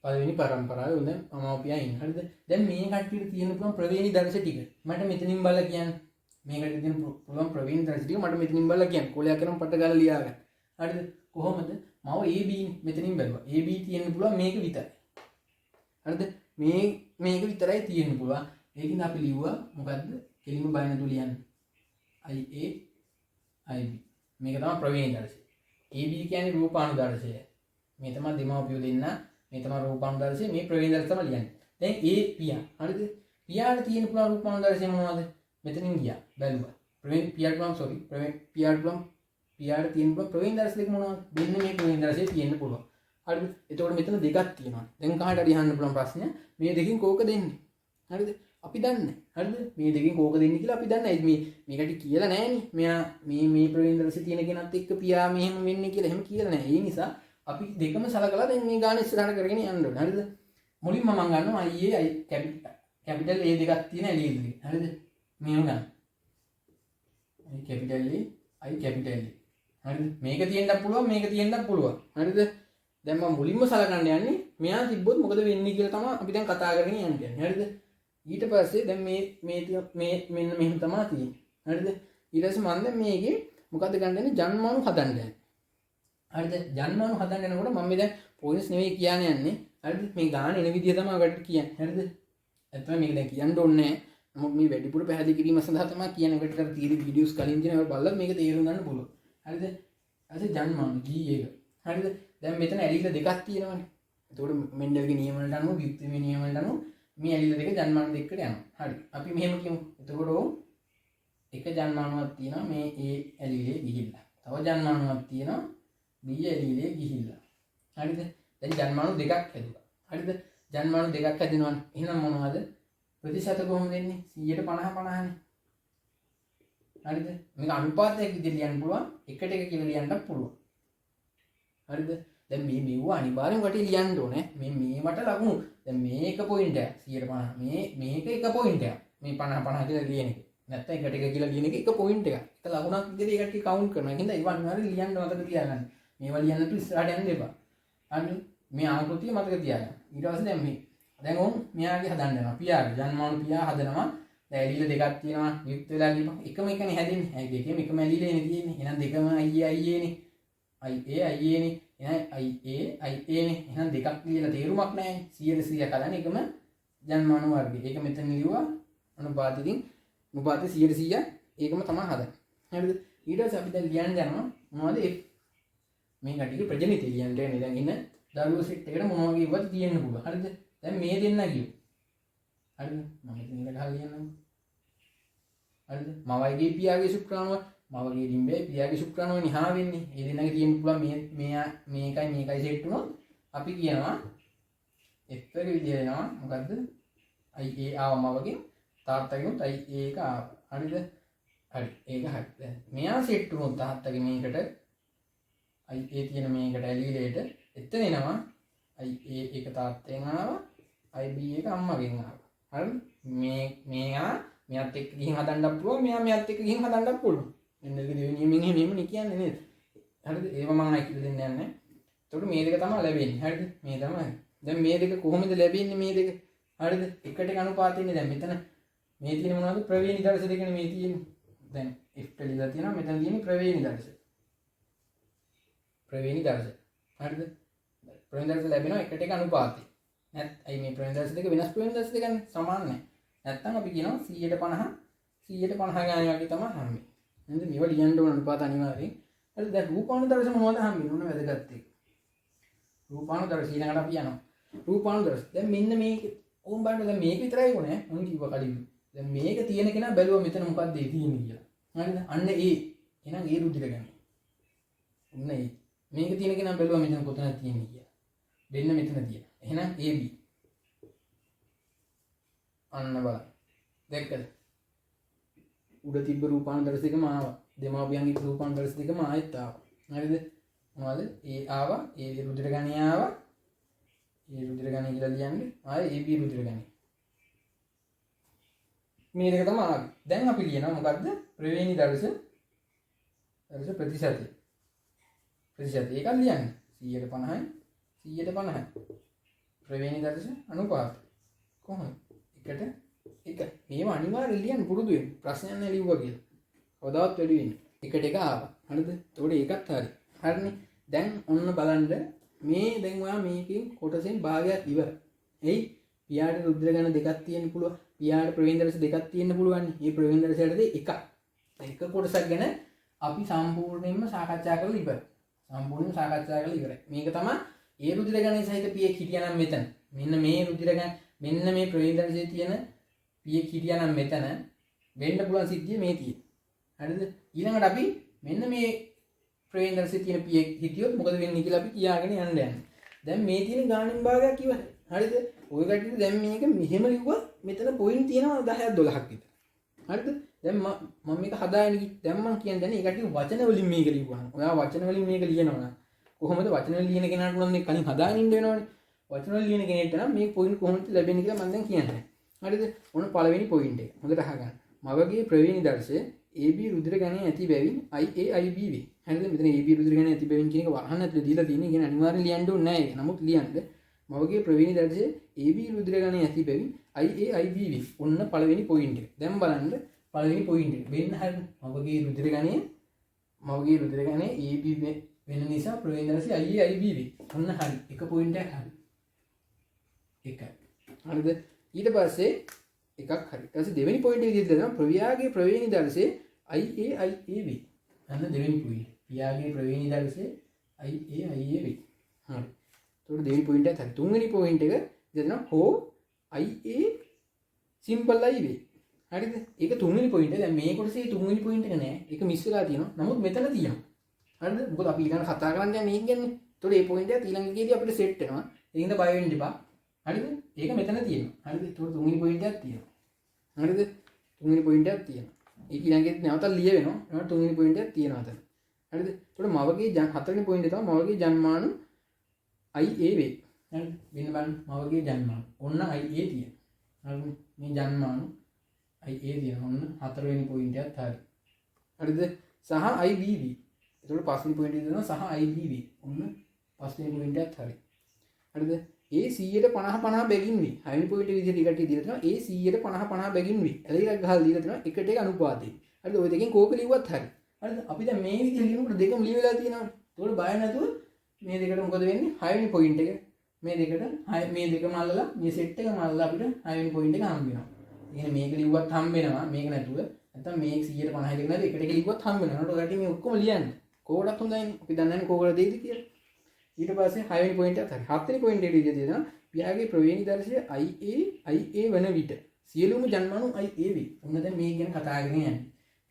පළවෙනි පරම්පරාවේ උන් දැන් මම පියා ඉන්න. හරිද? දැන් මේ කට්ටියට තියෙන පුළුවන් ප්‍රවේණි දර්ශ ටික. මට මෙතනින් බලලා කියන්න. මේ කට්ටියට තියෙන පුළුවන් ප්‍රවේණි දර්ශ ටික මට මෙතනින් බලලා කියන්න. කොලයක් කරන් පට ගාලා ලියා ගන්න. හරිද? කොහොමද? මම AB මෙතනින් බැලුවා. AB තියෙන්න පුළුවන් මේක විතරයි. හරිද? මේක විතරයි තියෙන්න පුළුවන්. ඒකින් අපි ලිව්වා මොකද්ද? කෙලින්ම බය නැතුව ලියන්න. IA IB. මේක තමයි ප්‍රවේණි දර්ශය. AB කියන්නේ රූපානුදර්ශය. මේ තමයි දෙමාපියෝ දෙන්න. මේ තමයි රූපානුදර්ශය. මේ ප්‍රවේණි දර්ශය තමයි ලියන්නේ. දැන් A පියා. හරිද? පියාට තියෙන පුළුවන් රූපානුදර්ශය මොනවද? මෙතනින් ගියා. බැලුවා. ප්‍රවේණි පියාට පුළුවන් සෝරි. පියාට තියෙන පුළුවන් ප්‍රවේණි දර්ශය දෙක මොනවද? මෙන්න මේ ප්‍රවේණි දර්ශය තියෙන්න පුළුවන්. හරිද? එතකොට මෙතන දෙකක් තියෙනවා. දැන් කාට හරි අහන්න පුළුවන් ප්‍රශ්නය මේ දෙකෙන් කෝක දෙන්නේ? හරිද? අපි දන්නේ. හරිද? මේ දෙකෙන් කෝක දෙන්නේ කියලා අපි දන්නේ. මේකට කියලා නෑනේ. මෙයා මේ ප්‍රවේණි දර්ශය තියෙන කෙනත් එක්ක පියා මෙහෙම වෙන්නේ කියලා එහෙම කියලා නෑ. ඒ නිසා අපි දෙකම සලකලා දැන් මේ ගාන ඉස්සරහට කරගෙන යන්න ඕනේ. හරිද? මුලින්ම මම ගන්නවා IA කැපිටල් A දෙකක් තියෙන ඇලිල් දෙක. හරිද? මේව ගන්න. I capital A I capital A. හරිද? මේක තියෙන්නත් පුළුවන් මේක තියෙන්නත් පුළුවන්. හරිද? දැන් මම මුලින්ම සලකන්න යන්නේ මෙයා තිබ්බොත් මොකද වෙන්නේ කියලා තමයි අපි දැන් කතා කරගෙන යන්නේ. හරිද? ඊට පස්සේ දැන් මේ මෙන්න මෙහෙම තමයි තියෙන්නේ. හරිද? ඊට පස්සේ මම දැන් මේකේ මොකද්ද ගන්නන්නේ ජන්මාණු හදන්න යන්නේ. හරිද? ජන්මාණු හදන්න යනකොට මම මේ දැන් පොයින්ට්ස් නෙවෙයි කියන්න යන්නේ. හරිද? මේ ගාන එන විදිය තමයි ඔකට කියන්නේ. හරිද? ඇත්තටම මේක දැන් කියන්න ඕනේ නැහැ. නමුත් මේ වැඩිපුර පැහැදිලි කිරීම සඳහා තමයි කියන්නේ. ඔකට කර තියෙන වීඩියෝස් කලින් තියෙන ඒවා බලලා මේක තේරුම් ගන්න පුළුවන්. හරිද? ඊට ජන්මාණු G එක. හරිද? දැන් මෙතන ඇලිල දෙකක් තියෙනවානේ. එතකොට මෙන්ඩල්ගේ නියම වලට අනුව විප්ලවීය නියම වලට අනුව මේ ඇලිල දෙක ජන්මාණු දෙකකට යනවා. හරි. අපි මෙහෙම කියමු. එතකොට එක ජන්මාණුවක් තියෙනවා මේ A ඇලිලේ ගිහිල්ලා. තව ජන්මාණුවක් තියෙනවා B ඇලිලේ ගිහිල්ලා. හරිද? දැන් ජන්මාණු දෙකක් හැදුවා. හරිද? ජන්මාණු දෙකක් හැදෙනවනේ. එහෙනම් මොනවද? ප්‍රතිශත කොහොමද දෙන්නේ? 150නේ. හරිද? මේක අනුපාතයක් විදිහට ලියන්න පුළුවන්. එකට එක කියලා ලියන්නත් පුළුවන්. හරිද? දැන් මේව අනිවාර්යෙන් වටේ ලියන්න ඕනේ. මේවට ලකුණු. දැන් මේක පොයින්ට් එකක් 150. මේක එක පොයින්ට් එකක්. මේ 50 කියලා ලියන එක. නැත්නම් එකට එක කියලා ලියන එක එක පොයින්ට් එකක්. එක ලකුණක් විදිහට ඒකට කවුන්ට් කරනවා. ඒකින්ද ඒව අනිවාර්යෙන් ලියන්න මතක තියාගන්න. මේවා ලියන්න තු ඉස්සරහට යන්න එපා. හරි? මේ ආකෘතිය මතක තියාගන්න. ඊට පස්සේ දැන් ඕම් මෙයාගේ හදන්න යනවා. පියාගේ ජන්මාණු පියා හදනවා. දැන් ඇලිල දෙකක් තියෙනවා. විප්ත වෙලා ලියපන්. එකම එකනේ හැදෙන්නේ. ඒ දෙකේම එකම ඇලිලනේ තියෙන්නේ. එහෙනම් දෙකම අයියේ නේ. IA නේ. එහෙනම් IA නේ. එහෙනම් දෙකක් කියලා තේරුමක් නැහැ. 100% කලන්නේ එකම ජන්මාන වර්ගය. ඒක මෙතන ලියුවා අනුපාතකින්. අනුපාතය 100% ඒකම තමයි හදන්නේ. හරිද? ඊට පස්සේ අපි දැන් ලියන්න යනවා මොනවද F මේ කටියේ ප්‍රජනිතය ලියන්න යන්නේ. දැන් ඉන්න දරුවෝ සෙට් එකට මොන වගේ ඉවත් තියෙන්න පුළුවන්. හරිද? දැන් මේ දෙන්න කියමු. හරිද? මම ඉතින් ඉන්න ගහලා ලියන්නම්. හරිද? මවයිගේ පියාගේ ශුක්‍රාණුව මවගේ ඩිම්බේ පියාගේ ශුක්‍රාණුව නිහා වෙන්නේ. ඒ දෙන්නගේ තියෙන්න පුළුවන් මේකයි සෙට් වුණොත් අපි කියනවා F එක විදිය වෙනවා. මොකද්ද? IA ආව මවගේ තාත්තගෙනුත් IA එක ආව. හරිද? හරි. ඒක හරි. දැන් මෙයා සෙට් වුණොත් තාත්තගේ මේකට IA තියෙන මේකට ඇලිලේට එතන එනවා IA එක තාත්තෙන් ආවා IB එක අම්මගෙන් ආවා. හරිද? මෙයා මෙයාත් එක්ක ගිහින් හදන්නත් පුළුවන් මෙයා මෙයාත් එක්ක ගිහින් හදන්නත් පුළුවන්. මෙන්න ඒක දෙවෙනියමින් එහෙම නේ කියන්නේ නේද? හරිද? ඒව මම නයි කියලා දෙන්න යන්නේ. එතකොට මේ දෙක තමයි ලැබෙන්නේ. හරිද? මේ තමයි. දැන් මේ දෙක කොහොමද ලැබෙන්නේ මේ දෙක? හරිද? එකට එක අනුපාතයනේ දැන් මෙතන මේ තියෙන මොනවද? ප්‍රවේණි දර්ශ දෙකනේ මේ තියෙන්නේ. දැන් F ලියලා තියෙනවා මෙතන තියෙන්නේ ප්‍රවේණි දර්ශ. ප්‍රවේණි දර්ශ. හරිද? ප්‍රවේණි දර්ශ ලැබෙනවා එකට එක අනුපාතය. අයි මේ ප්‍රවේණි දර්ශ දෙක වෙනස් ප්‍රවේණි දර්ශ දෙකනේ සමාන නැහැ. නැත්තම් අපි කියනවා 150 ගාන වගේ තමයි හම්බෙන්නේ. නේද? මේවා ලියන්න ඕන අනුපාත අනිවාර්යෙන්. හරිද? දැන් රූපානුදර්ශ මොනවද හම්බෙන්නේ? ඕන වැදගත් එක. රූපානුදර්ශ ඊළඟට අපි යනවා. රූපානුදර්ශ. දැන් මෙන්න මේක ඕම් බලන්න දැන් මේක විතරයි ඕනේ. මොන කිව්වා කලින්. දැන් මේක තියෙන කෙනා බැලුවා මෙතන මොකක්ද ඒ තියෙන්නේ කියලා. හරිද? අන්න ඒ. එහෙනම් ඒ රුධිර ගන්න. ඔන්න ඒ. මේක තියෙන කෙනා බැලුවා මෙතන කොතනද තියෙන්නේ කියලා. වෙන්න මෙතන තියෙන. එහෙනම් AB. අන්න බලන්න. දැක්කද? උඩ තිබ්බ රූපානුදර්ශ දෙකම ආවා. දෙමාපියන්ගේ රූපානුදර්ශ දෙකම ආයෙත් ආවා. හරිද? මොනවද? ඒ ආවා, ඒ රුධිර ගණය ආවා. ඒ රුධිර ගණය කියලා ලියන්නේ. ආයෙ AB රුධිර ගණය. මේ දෙක තමයි ආවේ. දැන් අපි ලියනවා මොකද්ද? ප්‍රවේණි දර්ශ ප්‍රතිශතය. ප්‍රතිශතය එකක් ලියන්නේ. 150යි 150යි. ප්‍රවේණි දර්ශ අනුපාත. කොහොමද? එකට එක. මේව අනිවාර්යෙන් ලියන්න පුරුදු වෙන්න. ප්‍රශ්නයක් නෑ ලිව්වා කියලා. කවදාවත් වැඩි වෙන්නේ. එකට එක ආවා. හරිද? ඒතකොට ඒකත් හරි. හරිනේ. දැන් ඔන්න බලන්න මේ දැන් ඔයා මේකෙන් කොටසෙන් භාගයක් ඉවර. එයි පියාට රුධිර ගණ දෙකක් තියෙන්න පුළුවන්. පියාට ප්‍රවේණි දර්ශ දෙකක් තියෙන්න පුළුවන්. මේ ප්‍රවේණි දර්ශයටදී එකක්. එක කොටසක් ගැන අපි සම්පූර්ණයෙන්ම සාකච්ඡා කරලා ඉවරයි. සම්පූර්ණයෙන්ම සාකච්ඡා කරලා ඉවරයි. මේක තමයි ඒ රුධිර ගණයේ සහිත පියෙක් හිටියානම් මෙතන. මෙන්න මේ රුධිර ගණ මෙන්න මේ ප්‍රවේණි දර්ශයේ තියෙන පියෙක් හිටියානම් මෙතන වෙන්න පුළුවන් සිද්ධිය මේ තියෙන. හරිද? ඊළඟට අපි මෙන්න මේ ප්‍රවේණි දර්ශයේ තියෙන පියෙක් හිටියොත් මොකද වෙන්නේ කියලා අපි කියාගෙන යන්න යන්නේ. දැන් මේ තියෙන ගාණින් භාගයක් ඉවරයි. හරිද? ඔය කට්ටිය දැන් මේක මෙහෙම ලිව්වා මෙතන පොයින්ට් තියෙනවා 10ක් 12ක් විතර. හරිද? දැන් මම මේක හදාගෙන දැන් මම කියන්නේ ඒ කට්ටිය වචන වලින් මේක ලිව්වා. ඔයා වචන වලින් මේක ලියනවා. කොහොමද වචන වලින් ලියන කෙනාට නම් මේ කලින් හදාගෙන ඉන්න වෙනවනේ. වචන වලින් ලියන කෙනෙක්ට නම් මේ පොයින්ට් කොහොමද ලැබෙන්නේ කියලා මම දැන් කියන්නේ. හරිද? ඔන්න පළවෙනි පොයින්ට් එක. හොඳට අහගන්න. මවගේ ප්‍රවේණි දර්ශය AB රුධිර ගණයේ ඇති බැවින් IA IB වේ. හරිද? මෙතන AB රුධිර ගණයේ ඇති බැවින් කියන එක වහන්න ඇතුළේ දීලා තියෙන්නේ. කියන්නේ අනිවාර්යෙන් ලියන්න ඕනේ නැහැ ඒක. නමුත් ලියන්න. මවගේ ප්‍රවේණි දර්ශය AB රුධිර ගණයේ ඇති බැවින් IA IB වේ. ඔන්න පළවෙනි පොයින්ට් එක. දැන් බලන්න පළවෙනි පොයින්ට් එක. වෙන්න හරිද? මවගේ රුධිර ගණයේ AB වෙන නිසා ප්‍රවේණි දර්ශය IA IB වේ. ඔන්න හරි. එක පොයින්ට් එකක් හරි. එකයි. හරිද? ඊට පස්සේ එකක් හරි. ඊට පස්සේ දෙවෙනි පොයින්ට් එක විදිහට දෙනවා ප්‍රවියාගේ ප්‍රවේණි දර්ශය IA වේ. අන්න දෙවෙනි පොයින්ට්. පියාගේ ප්‍රවේණි දර්ශය IA වේ. හරි. එතකොට දෙවෙනි පොයින්ට් එකත් හරි. තුන්වෙනි පොයින්ට් එක දෙනවා හෝ IA සිම්පල් I වේ. හරිද? ඒක තුන්වෙනි පොයින්ට් එක. දැන් මේ කොටසේ තුන්වෙනි පොයින්ට් එක නෑ. ඒක මිස් වෙලා තියෙනවා. නමුත් මෙතන තියෙනවා. හරිද? මොකද අපි ඊළඟ කතා කරන්න යන්නේ මේක ගැන. එතකොට මේ පොයින්ට් එක ඊළඟ එකේදී අපිට සෙට් වෙනවා. ඒකින්ද බය වෙන්න එපා. හරිද? ඒක මෙතන තියෙනවා. හරිද? එතකොට තුන්වෙනි පොයින්ට් එකක් තියෙනවා. හරිද? තුන්වෙනි පොයින්ට් එකක් තියෙනවා. ඒක ඊළඟට නැවතත් ලිය වෙනවා. ඒකට තුන්වෙනි පොයින්ට් එකක් තියෙනවා අතන. හරිද? එතකොට මවගේ හතරවෙනි පොයින්ට් එක තමයි මවගේ ජන්මාන IA වේ. හරිද? වෙන බලන්න මවගේ ජන්මාන. ඔන්න IA තියෙනවා. හරිද? මේ ජන්මාන IA තියෙනවා. ඔන්න හතරවෙනි පොයින්ට් එකත් හරි. හරිද? සහ IB වේ. එතකොට පස්වෙනි පොයින්ට් එක දෙනවා සහ IB වේ. ඔන්න පස්වෙනි පොයින්ට් එකත් හරි. හරිද? ඒ 150 බැගින් වේ. හයවෙනි පොයින්ට් එක විදිහට එකට දීලා තියෙනවා. ඒ 150 බැගින් වේ. ඇලීලා ගහලා දීලා තියෙනවා එකට එක අනුපාතය. හරිද? ওই දෙකෙන් කෝක ලිව්වත් හරි. හරිද? අපි දැන් මේ විදිහට ලියනකොට දෙකම ලියවිලා තියෙනවා. එතකොට බය නැතුව මේ දෙකට මොකද වෙන්නේ? 6 වෙනි පොයින්ට් එක මේ දෙකට මේ දෙකම අල්ලලා මේ සෙට් එක අල්ලලා අපිට 6 වෙනි පොයින්ට් එක හම්බ වෙනවා. ඒ කියන්නේ මේක ලිව්වත් හම්බ වෙනවා මේක නැතුව. නැත්නම් මේ 150 දෙක නැද එකට ලිව්වත් හම්බ වෙනවා. නේද? ඔයාලට මේ ඔක්කොම ලියන්න. කෝඩක් හොඳයිනේ. අපි දන්නේ නැහැ කෝකඩ දෙයිද කියලා. ඊට පස්සේ 6 වෙනි පොයින්ට් එකත් හරි. 7 වෙනි පොයින්ට් එකේ විදිහට දෙනවා. පියාගේ ප්‍රවේණි දර්ශය IA වන විට සියලුම ජන්මානු IA වේ. ඔන්න දැන් මේ ගැන කතා කරගෙන යන්නේ.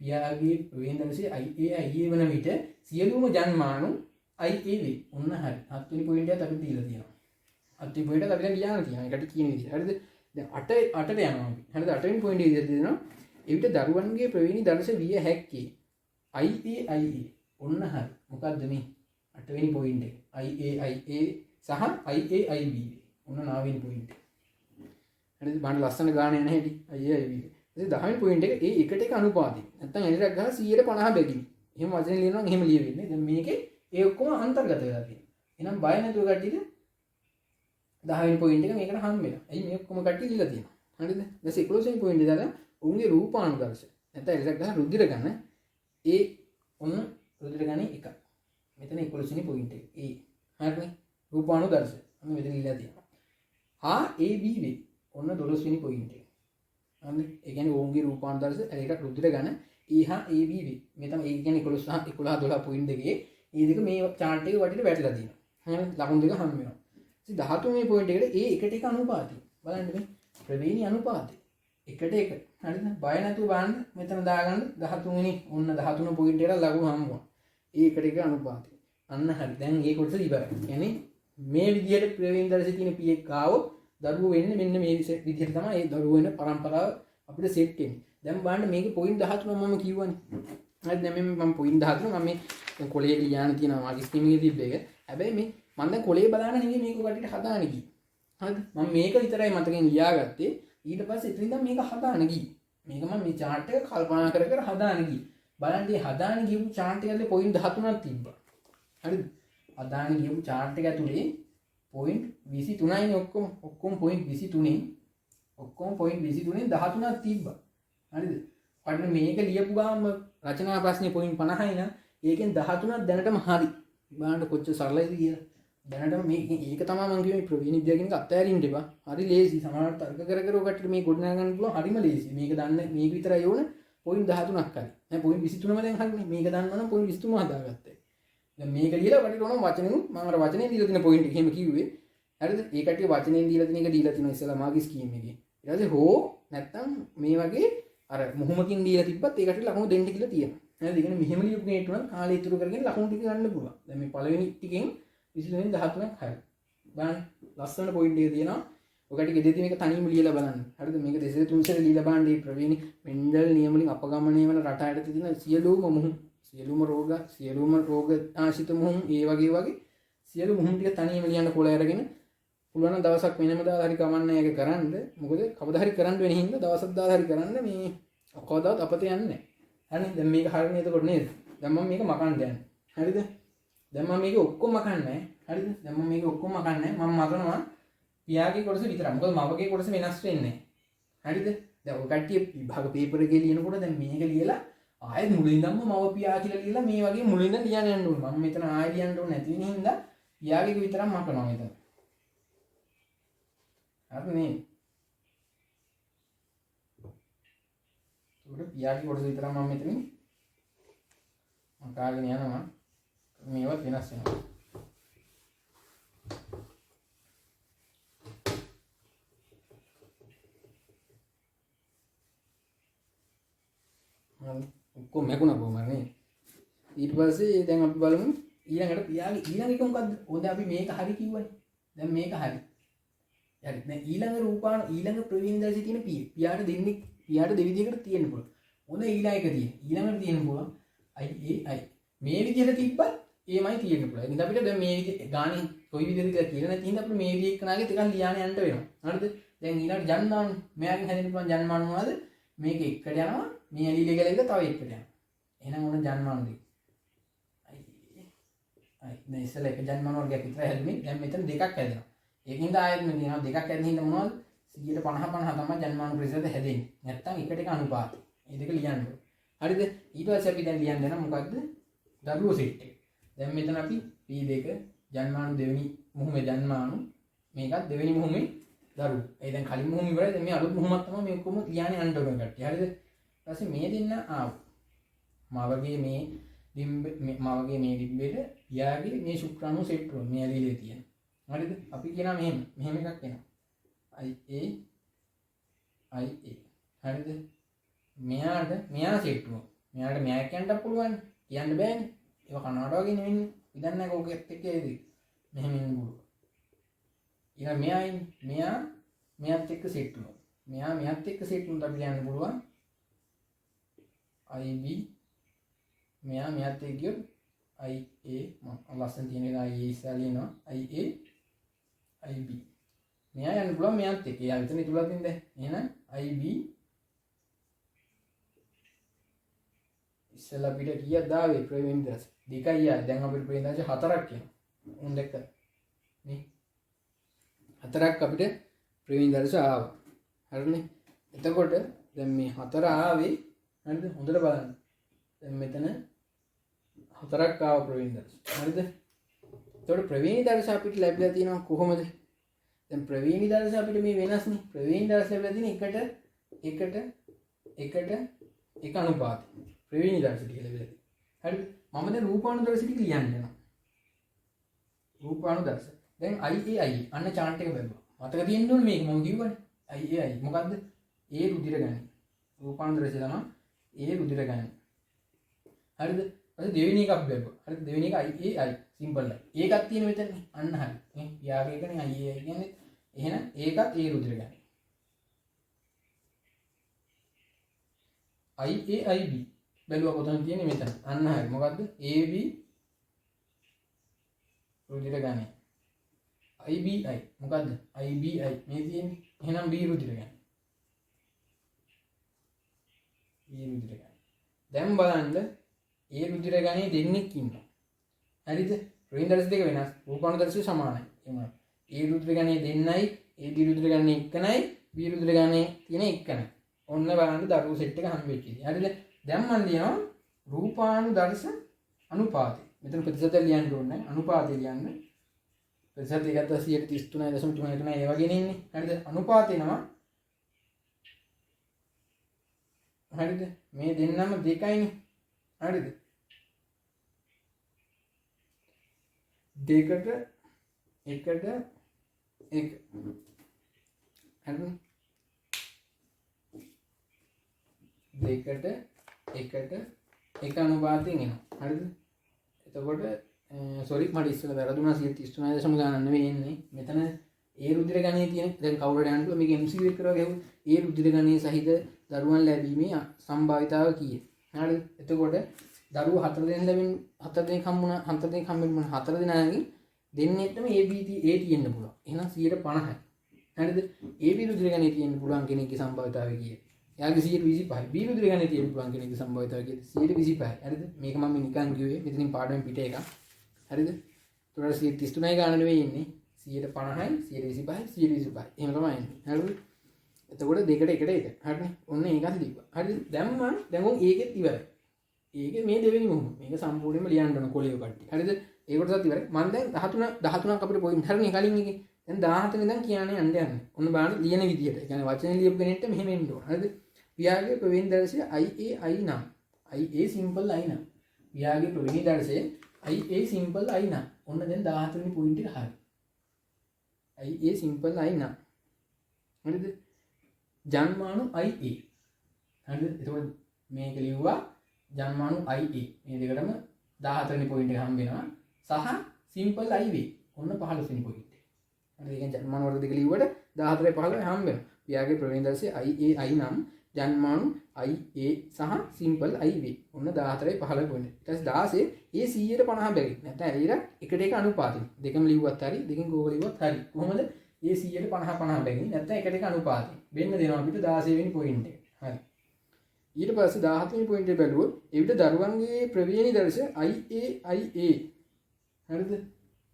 පියාගේ ප්‍රවේණි දර්ශය IA වන විට සියලුම ජන්මානු IA වේ. ඔන්න හරි. 7 වෙනි පොයින්ට් එකත් අපි දීලා තියෙනවා. 7 වෙනි පොයින්ට් එක අපි දැන් ලියන්න තියෙනවා. ඒකට කියන විදිහ. හරිද? දැන් 8ට යනවා අපි. හරිද? 8 වෙනි පොයින්ට් එක විදිහට දෙනවා. එවිට දරුවන්ගේ ප්‍රවේණි දර්ශ විය හැක්කේ IA. ඔන්න හරි. මොකද්ද මේ 8 වෙනි පොයින්ට් එක? IA සහ IAIB. ඔන්න 9 වෙනි පොයින්ට් එක. හරිද? බලන්න ලස්සන ගාන යන හැටි. IAIB. ඉතින් 10 වෙනි පොයින්ට් එක ඒ එකට එක අනුපාතයි. නැත්තම් එනිරක් ගහලා 150 බැගින්. එහෙම වචන ලියනවා එහෙම ලියවෙන්නේ. දැන් මේකේ ඒ ඔක්කොම අන්තර්ගත වෙලා තියෙනවා. එහෙනම් බය නැතුව කට්ටියට 10 වෙනි පොයින්ට් එක මේකට හම්බ වෙනවා. එයි මේ ඔක්කොම කට්ටිය ලියලා තියෙනවා. හරිද? ඊට 11 වෙනි පොයින්ට් එක දාලා උන්ගේ රූපානුදර්ශ. නැත්නම් එනිරක් ගහලා රුධිර ගන්න. ඒ ඔන්න රුධිර ගන්නේ 1. මෙතන 11 වෙනි පොයින්ට් එක. ඒ හරිනේ. රූපානුදර්ශ. මම මෙතන ලියලා තියෙනවා. AB වේ. ඔන්න 12 වෙනි පොයින්ට් එක. හරිද? ඒ කියන්නේ ඕන්ගේ රූපානුදර්ශ ඒකට රුධිර ගන්න AB වේ. මේ තමයි ඒ කියන්නේ 11 12 පොයින්ට් දෙකේ මේ දෙක මේ chart එකේ වටේට වැටලා තියෙනවා. හරිද? ලකුණු දෙක හම්බ වෙනවා. ඉතින් 13 වෙනි පොයින්ට් එකට ඒ එකට එක අනුපාතයි. බලන්න මේ ප්‍රවේණි අනුපාතය. එකට එක. හරිද? බය නැතුව බලන්න මෙතන දාගන්න 13 වෙනි ඔන්න 13 පොයින්ට් එකට ලකුණු හම්බ වෙනවා. ඒ එකට එක අනුපාතය. අන්න හරි. දැන් මේ කොටස ඉවරයි. يعني මේ විදිහට ප්‍රවේණි දර්ශයේ තියෙන P එක ආවොත් දරුවෝ වෙන්නේ මෙන්න මේ විදිහට තමයි ඒ දරුවෝ වෙන පරම්පරාව අපිට සෙට් වෙන්නේ. දැන් බලන්න මේකේ පොයින්ට් 13 මම කියවනේ. හරිද? දැන් මම පොයින්ට් 13 මම මේ කොලේ ලියන්න තියෙනවා මාගේ ස්කීම් එකේ තිබ්බ එක. හැබැයි මේ මම දැන් කොලේ බලන්න නෙමෙයි මේක කටියට හදාන්න ගියේ. හරිද? මම මේක විතරයි මතකෙන් ලියාගත්තේ. ඊට පස්සේ ඉතින් දැන් මේක හදාන්න ගියේ. මේක මම මේ chart එක කල්පනා කර කර හදාන්න ගියේ. බලන්න මේ හදාන්න ගියපු chart එක ඇතුලේ පොයින්ට් 13ක් තිබ්බා. හරිද? හදාන්න ගියපු chart එක ඇතුලේ පොයින්ට් 23යි ඔක්කොම පොයින්ට් 23න් ඔක්කොම පොයින්ට් 23න් 13ක් තිබ්බා. හරිද? ඔන්න මේක ලියපු ගාම රචනා ප්‍රශ්නේ පොයින්ට් 50යි නම් ඒකෙන් 13ක් දැනටම හරි. බලන්න කොච්චර සරලයිද කියලා. දැනටම මේක ඒක තමයි මම කියන්නේ ප්‍රවීණ විද්‍යාවකින් අත්හැරින්න එපා. හරි ලේසි. සමහරවිට තර්ක කර කර ඔකට මේ ගොඩනගා ගන්න පුළුවන් හරිම ලේසි. මේක දන්න මේක විතරයි ඕන පොයින්ට් 13ක් හරි. දැන් පොයින්ට් 23ම දැන් හරිනේ. මේක දන්නවනම් පොයින්ට් 23ම හදාගත්තා. දැන් මේක ලියලා වටිට ඕන වචනෙන් මම අර වචනේ දීලා තියෙන පොයින්ට් එක එහෙම කිව්වේ. හරිද? ඒ කට්ටිය වචනෙන් දීලා තියෙන එක දීලා තියෙනවා ඉස්සලා මාගේ ස්කීම් එකේ. ඊට පස්සේ හෝ නැත්තම් මේ වගේ අර මුහුමකින් දීලා තිබ්බත් ඒ කට්ටිය ලකුණු දෙන්න කියලා තියෙනවා. හරිද? ඒ කියන්නේ මෙහෙම ලියපු කෙනෙක්ට නම් කාලය ඉතුරු කරගෙන ලකුණු ටික ගන්න පුළුවන්. දැන් මේ පළවෙනි ටිකෙන් 23 වෙනි 13ක් හරි. බලන්න ලස්සන පොයින්ට් එක තියෙනවා. ඔය කට්ටිය ගෙදෙද්දි මේක තනියම ලියලා බලන්න. හරිද? මේක 203 සැරේ ලියලා බලන්න මේ ප්‍රවීණ මෙන්ඩල් නියම වලින් අපගමනය වෙන රටායට තියෙන සියලුම රෝග ආශිත මුහුම් ඒ වගේ සියලු මුහුම් ටික තනියම ලියන්න කොළ අරගෙන පුළුවන් නම් දවසක් වෙනම දාලා හරි කමන්නේ ඒක කරන්න. මොකද කවදා හරි කරන්න වෙන හින්දා දවසක් දාලා හරි කරන්න මේ කවදාවත් අපතේ යන්නේ නැහැ. හරිනේ? දැන් මේක හරිනේ එතකොට නේද? දැන් මම මේක මකන්න යන්නේ. හරිද? දැන් මම මේක ඔක්කොම මකන්නේ නැහැ. හරිද? දැන් මම මේක ඔක්කොම මකන්නේ නැහැ. මම මකනවා පියාගේ කොටස විතරයි. මොකද මවගේ කොටස වෙනස් වෙන්නේ නැහැ. හරිද? දැන් ඔය කට්ටිය විභාග පේපර් එකේ ලියනකොට දැන් මේක ලියලා ආයෙත් මුලින්දම මව පියා කියලා ලියලා මේ වගේ මුලින්ද ලියන්න යන්න ඕනේ. මම මෙතන ආයෙ ලියන්න ඕනේ නැති වෙන හින්දා පියාගේ විතරක් මකනවා මෙතන. හරිනේ? උඩ පියාගේ කොටස විතරක් මම මෙතනින් මකාගෙන යනවා. මේවත් වෙනස් වෙනවා. ඔක්කොම මැකුණා කොහමනේ. ඊට පස්සේ දැන් අපි බලමු ඊළඟට පියාගේ ඊළඟ එක මොකද්ද? ඕද අපි මේක හරි කිව්වනේ. දැන් මේක හරි. හරි. දැන් ඊළඟ ප්‍රවීණ දර්ශී තියෙන පියාට දෙවිදිහකට තියෙන්න පුළුවන්. ඕද ඊළඟ එක තියෙන. ඊළඟට තියෙන්න පුළුවන් I මේ විදිහට තිබ්බත් ඒමයි තියෙන්න පුළුවන්. ඉතින් අපිට දැන් මේ විදිහ ගානේ කොයි විදිහද කියලා නැති හින්දා අපිට මේ විදිහ එක්කනාගේ ටිකක් ලියාන යන්න වෙනවා. හරිද? දැන් ඊළඟට ජන්මාන මෙයාගෙන් හැදෙන්න පුළුවන් ජන්මාන මොනවද? මේක එකට යනවා. මේ ඇලිලේ ගලෙක තව එකට යනවා. එහෙනම් ඕන ජන්මාන දෙක. දැන් ඉස්සෙල්ලා එක ජන්මාන වර්ගයක් විතරයි හැදුනේ. දැන් මෙතන දෙකක් හැදෙනවා. ඒකින්ද ආයෙත් මේ තියෙනවා දෙකක් හැදෙන හින්දා මොනවද? 150 තමයි ජන්මාන ප්‍රතිශත හැදෙන්නේ. නැත්තම් එකට එක අනුපාතය. මේ දෙක ලියන්න ඕනේ. හරිද? ඊට පස්සේ අපි දැන් ලියන්න යන මොකද්ද? දරුවෝ සෙට් එක. දැන් මෙතන අපි P2 ජන්මාණු දෙවෙනි මුහුමේ ජන්මාණු මේකත් දෙවෙනි මුහුමේ දරුවෝ. ඒ දැන් කලින් මුහුම ඉවරයි. දැන් මේ අලුත් මුහුමක් තමයි මේ ඔක්කොම ලියන්නේ යන්න ඕන කට්ටිය. හරිද? ඊට පස්සේ මේ දෙන්න ආවා. මවගේ මේ මවගේ මේ ඩිම්බෙට පියාගේ මේ ශුක්‍රාණු සෙට් වුණා. මේ ඇලිලේ තියෙන. හරිද? අපි කියනවා මෙහෙම එකක් එනවා. IA හරිද? මෙයා සෙට් වුණා. මෙයාට මෙයා කියන්නත් පුළුවන්. කියන්න බෑනේ. ඒක කනවාට වගේ නෙවෙන්නේ. ඉතින් නැහැ කෝකෙත් එක්ක ඒද. මෙහෙම ඉන්න පුළුවන්. ඊළඟ මෙයාත් එක්ක සෙට් වුණා. මෙයාත් එක්ක සෙට් වුණා අපි කියන්න පුළුවන්. IB මෙයාත් එක්ක ගියොත් IA මම ලස්සන තියෙන එක IA ඉස්සරහ ලියනවා. IA IB මෙයා යන්න පුළුවන් මෙයාත් එක්ක. එයා විතරනේ තුලක් තින්ද. එහෙනම් IB ඉස්සෙල්ලා අපිට කීයක් දාවේ ප්‍රවේණි දර්ශ 2යි ආ. දැන් අපිට ප්‍රවේණි දර්ශ 4ක් එනවා. උන් දැක්ක නේ 4ක් අපිට ප්‍රවේණි දර්ශ ආවා. හරිනේ. එතකොට දැන් මේ 4 ආවේ හරිද? හොඳට බලන්න. දැන් මෙතන 4ක් ආව ප්‍රවේණි දර්ශ. හරිද? එතකොට ප්‍රවේණි දර්ශ අපිට ලැබිලා තියෙනවා කොහොමද? දැන් ප්‍රවේණි දර්ශ අපිට මේ වෙනස්නේ. ප්‍රවේණි දර්ශ ලැබිලා තියෙන එක අනුපාතය. ප්‍රවේණි දර්ශ ටික ලැබිලා තියෙනවා. හරිද? මම දැන් රූපාණු දර්ශ ටික ලියන්න යනවා. රූපාණු දර්ශ. දැන් IAI අන්න chart එක බැලුවා. මතක තියෙන්න ඕනේ මේක මම කිව්වනේ. IAI මොකද්ද? A රුධිර ගණන. රූපාණු දර්ශය තමයි A රුධිර ගණන. හරිද? ඊට දෙවෙනි එකක් බැලුවා. හරිද? දෙවෙනි එක IAI සිම්පල් යි. ඒකක් තියෙන මෙතනනේ. අන්න හරි. නේ? යාගේ එකනේ IAI කියන්නේ. එහෙනම් ඒකත් A රුධිර ගණන. IAIB බැලුවා කොතනද තියෙන්නේ මෙතන. අන්න හරි. මොකද්ද? AB රුධිර ගණන. IBI මොකද්ද? IBI මේ තියෙන්නේ. එහෙනම් B රුධිර ගණන. B රුධිර ගණන. දැන් බලන්න A රුධිර ගණනේ දෙන්නෙක් ඉන්නවා. හරිද? ප්‍රවේණි දර්ශ දෙක වෙනස්. රූපාණු දර්ශය සමානයි. එහෙනම් A රුධිර ගණනේ දෙන්නයි, AB රුධිර ගණනේ එකනයි, B රුධිර ගණනේ තියෙන එකනයි. ඔන්න බලන්න දරුවෝ සෙට් එක හම්බෙච්ච ඉතින්. හරිද? දැන් මම ලියනවා රූපාණු දර්ශ අනුපාතය. මෙතන ප්‍රතිශත ලියන්න ඕනේ නැහැ. අනුපාතය ලියන්න. ප්‍රතිශත එකත් 33.3 ඒ වගේනේ ඉන්නේ. හරිද? අනුපාතය නම හරිද? මේ දෙන්නම දෙකයිනේ. හරිද? දෙකට එකට එක. හරිද? දෙකට එකට එක අනුපාතයෙන් එනවා. හරිද? එතකොට සෝරි මට ඉස්සෙල්ලා වැරදුනා 33.3 ගණන් නෙවෙයි එන්නේ. මෙතන ඒ රුධිර ගණයේ තියෙන දැන් කවුරුද යන්නද මේක MCQ එක කරලා ගහුවොත් ඒ රුධිර ගණයේ සහිත දරුවන් ලැබීමේ සම්භාවිතාව කීය? හරිද? එතකොට දරුවෝ 4 දෙනෙක් ලැබෙන 4 දෙනෙක් හම්බුණා 4 දෙනෙක් හම්බෙන්න 4 දෙනාගෙන් දෙන්නෙක්ටම AB තියෙන්න පුළුවන්. එහෙනම් 50%යි. හරිද? AB රුධිර ගණයේ තියෙන්න පුළුවන් කෙනෙක්ගේ සම්භාවිතාවය කීයද? එයාගේ 125යි. B රුධිර ගණයේ තියෙන්න පුළුවන් කෙනෙක්ගේ සම්භාවිතාවය කීයද? 125යි. හරිද? මේක මම නිකන් කිව්වේ මෙතනින් පාඩමෙන් පිට එකක්. හරිද? ඒතකොට 133යි ගාන නෙවෙයි ඉන්නේ. 150යි, 125යි, 125යි. එහෙම තමයි ඉන්නේ. හරිද? එතකොට දෙකට එකට එක. හරිනේ? ඔන්න ඒකත් ලිව්වා. හරිද? දැන් උන් ඒකෙත් ඉවරයි. ඒකේ මේ දෙවෙනි මොහොම. මේක සම්පූර්ණයෙන්ම ලියන්න ඕන කොලියෝ කට්ටිය. හරිද? ඒ කොටසත් ඉවරයි. මම දැන් 13ක් අපිට පොයින්ට් හරිනේ කලින් එකේ. දැන් 17 ඉඳන් කියන්නේ යන්නේ. ඔන්න බලන්න ලියන විදියට. ඒ කියන්නේ වචනේ ලියපු කෙනෙක්ට මෙහෙම එන්න ඕන. හරිද? පියාගේ ප්‍රවේණි දර්ශය IAI නම්. IA සිම්පල් I නම්. පියාගේ ප්‍රවේණි දර්ශය IA සිම්පල් I නම්. ඔන්න දැන් 17 වෙනි පොයින්ට් එක හරි. IA සිම්පල් I නම්. හරිද? ජන්මාණු IA. හරිද? එතකොට මේක ලිව්වා ජන්මාණු IA. මේ දෙකටම 17 වෙනි පොයින්ට් එක හම්බ වෙනවා. සහ සිම්පල් IV. ඔන්න 15 වෙනි පොයින්ට් එක. හරිද? ඒ කියන්නේ ජන්මාණු වර්ග දෙක ලිව්වට 14 15 හම්බ වෙනවා. පියාගේ ප්‍රවේණි දර්ශය IAI නම් ජන්මාණු IA සහ සිම්පල් IV. ඔන්න 14 15 පොයින්ට්. ඊට පස්සේ 16 ඒ 150 බැරි. නැත්නම් ඒලා එකට එක අනුපාතයි. දෙකම ලිව්වත් හරි, දෙකෙන් කෝක ලිව්වත් හරි. කොහොමද? ඒ 100ට 50 50 බැරි. නැත්නම් එකට එක අනුපාතයි. වෙන්න දෙනවා අපිට 16 වෙනි පොයින්ට් එක. හරි. ඊට පස්සේ 17 වෙනි පොයින්ට් එක බැලුවොත් එවිට දරුවන්ගේ ප්‍රවේණි දර්ශ IAIA. හරිද?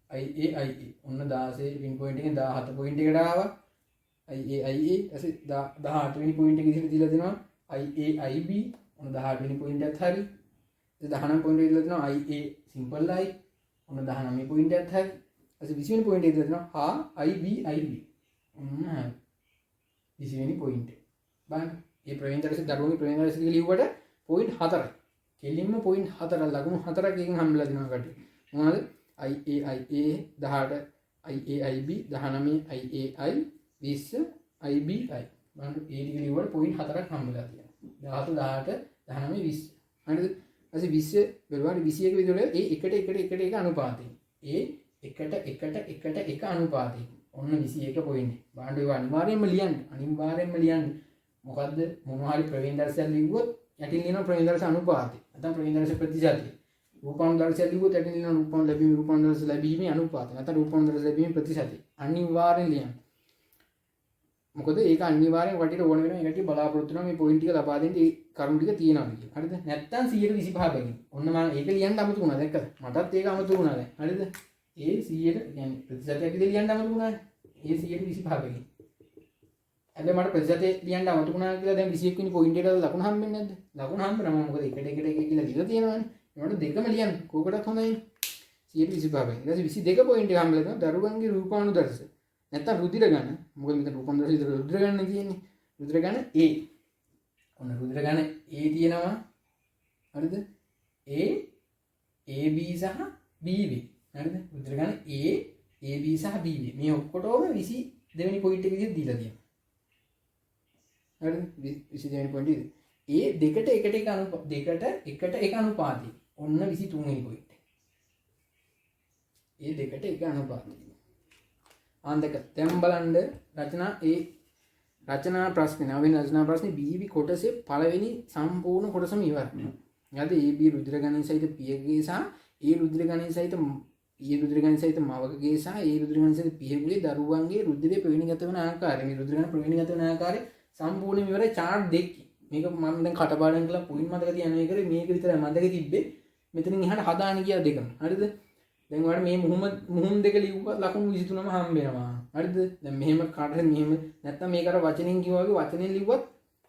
IAIA. ඔන්න 16 වෙනි පොයින්ට් එකෙන් 17 පොයින්ට් එකට ආවා. IAIA ඇසේ 18 වෙනි පොයින්ට් එක ඉතින් දීලා දෙනවා IAIB. ඔන්න 18 වෙනි පොයින්ට් එකත් හරි. 19 පොයින්ට් එක දීලා දෙනවා IA සිම්පල් I. ඔන්න 19 පොයින්ට් එකත් හරි. ඊට 20 වෙනි පොයින්ට් එක දෙනවා IB ඔන්න හරි. 20 වෙනි පොයින්ට් එක. බලන්න. මේ ප්‍රවීණ දර්ශක දරුවගේ ප්‍රවීණ දර්ශක ලියුවට පොයින්ට් 4යි. කෙලින්ම පොයින්ට් 4ක් ලකුණු 4ක් එකකින් හම්බෙලා දෙනවා කට්ටිය. මොනවද? IAIA 18 IAIB 19 IAI 20 IBI. බලන්න ඒ ටික ලියුවට පොයින්ට් 4ක් හම්බෙලා තියෙනවා. 17 18 19 20. හරිද? ඊට 20 බැලුවාට 21 විදිහට ඒ එකට එක අනුපාතයෙන්. ඒ එකට එක අනුපාතයෙන්. ඔන්න 21 පොයින්ට්. බලන්න ඒවා අනිවාර්යෙන්ම ලියන්න. මොකද්ද? මොනවා හරි ප්‍රවීණ දර්ශකයක් ලිව්වොත් යටින් ලියන ප්‍රවීණ දර්ශක අනුපාතය. නැත්නම් ප්‍රවීණ දර්ශක ප්‍රතිශතය. රූපාවල දර්ශකයක් ලිව්වොත් යටින් ලියන රූපාවල දර්ශක ලැබීමේ අනුපාතය. නැත්නම් රූපාවල දර්ශක ලැබීමේ ප්‍රතිශතය. අනිවාර්යෙන් ලියන්න. මොකද ඒක අනිවාර්යෙන් වටිට ඕන වෙනවා. ඒකට බලාපොරොත්තු වෙනවා මේ පොයින්ට් ටික ලබා දෙන්න ඒ කරුණු ටික තියෙනවා කියලා. හරිද? නැත්තම් 125 බැගින්. ඔන්න මම ඒක ලියන්න අමතක වුණා. දැක්කද? මටත් ඒක අමතක වුණා දැන්. හරිද? ඒ 100ට කියන්නේ ප්‍රතිශතයක් විදිහට ලියන්න අමතක වුණා. ඒ 125 බැගින්. හැබැයි මට ප්‍රතිශතය ලියන්න අමතක වුණා කියලා දැන් 21 වෙනි පොයින්ට් එකට ලකුණු හම්බෙන්නේ නැද්ද? ලකුණු හම්බුනම මොකද එකට කියලා දීලා තියෙනවානේ. ඒකට දෙකම ලියන්න. කෝකටත් හොඳයි. 125 බැගින්. ඊට පස්සේ 22 පොයින්ට් එක හම්බෙලා තියෙනවා දරුවන්ගේ රූපානුදර්ශ. නැත්තම් රුධිර ගන්න. මොකද මෙතන රූපානුදර්ශ විතර රුධිර ගන්න තියෙන්නේ. රුධිර ගන්න A. ඔන්න රුධිර ගන්න A තියෙනවා. හරිද? A AB සහ BB. හරිද? රුධිර ගන්න A AB සහ BB. මේ ඔක්කොටම 22 වෙනි පොයින්ට් එක විදිහට දීලා තියෙනවා. හරිද? 22 වෙනි පොයින්ට් එක. A දෙකට එක අනුපාතය. ඔන්න 23 වෙනි පොයින්ට්. A දෙකට එක අනුපාතය. ආන්දක දැන් බලන්න රචනා ප්‍රශ්නේ නවීන රචනා ප්‍රශ්නේ BB කොටසේ පළවෙනි සම්පූර්ණ කොටසම ඉවරයි. ඊට AB රුධිර ගණනය සහිත පියගේ සහ ඒ රුධිර ගණනය සහිත මවකගේ සහ ඒ රුධිර ගණනය සහිත පියගේ දරුවන්ගේ රුධිරය ප්‍රවේණීගත වන ආකාරය මේ රුධිර ගණන ප්‍රවේණීගත වන ආකාරය සම්පූර්ණයෙන් ඉවරයි chart දෙකකින්. මේක මම දැන් කටපාඩම් කරලා පොයින්ට් මතක තියන්නේ කරේ මේක විතරයි මතක තිබ්බේ. මෙතනින් එහාට හදාන්න ගියා දෙකම. හරිද? දැන් ඔයාලට මේ මුහුන් දෙක ලියුවා ලකුණු 23ම හම්බ වෙනවා. හරිද? දැන් මෙහෙම කාටද මෙහෙම නැත්තම් මේකට වචනෙන් කිව්වා වගේ වචනෙන් ලිව්වත්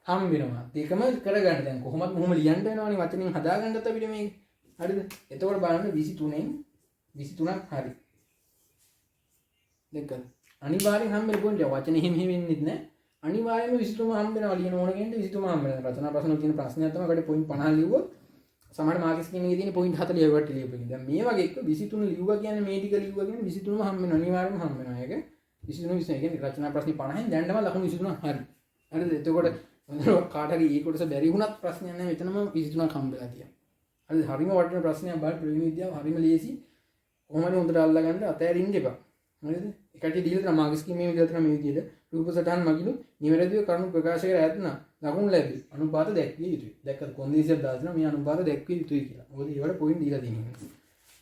හම්බ වෙනවා. දෙකම කරගන්න. දැන් කොහොමත් මුහුම ලියන්න වෙනවනේ වචනෙන් හදාගන්නත් අපිට මේක. හරිද? එතකොට බලන්න 23න් 23ක් හරි. දෙක. අනිවාර්යෙන් හම්බ වෙන පොයින්ට් එක වචනේ එහෙම වෙන්නේ නැහැ. අනිවාර්යයෙන්ම 23ම හම්බ වෙනවා. ලියන ඕන කෙනෙක්ට 23ම හම්බ වෙනවා. රචනා ප්‍රශ්න තියෙන ප්‍රශ්නයක් තමයි අපිට පොයින්ට් 50 ලිව්වොත් සමහර මාකස් කීමේ තියෙන පොයින්ට් 40 වට ලියපෙන්නේ. දැන් මේ වගේ එක 23 ලිව්වා කියන්නේ මේ ටික ලිව්වා කියන්නේ 23ම හම්බ වෙනවා. අනිවාර්යයෙන්ම හම්බ වෙනවා. ඒක 23 20 කියන්නේ රචනා ප්‍රශ්නේ 50න් දැන්නම ලකුණු 23ක් හරි. හරිද? එතකොට කාට හරි ඒ කොටස බැරි වුණත් ප්‍රශ්නයක් නැහැ. මෙතනම 23ක් හම්බෙලා තියෙනවා. හරිද? හරිම වටින ප්‍රශ්නයක් බලන්න ප්‍රවීණ විද්‍යාව හරිම ලේසි. කොහොමද හොඳට අල්ලගන්න අතෑරින්න එපා. හරිද? ඒකට දීලා තමයි මාකස් කීමේ විදිහට තමයි මේ විදිහට රූප සටහන් මගිනු නිවැරදිව කරුණු ප්‍රකාශ කර ඇතනම් ලකුණු ලැබේ. අනුපාත දැක්විය යුතුයි. දැක්කද කොන්දේසියක් දාලා මේ අනුපාත දැක්විය යුතුයි කියලා. මොකද ඒවට පොයින්ට් දීලා තියෙනවා.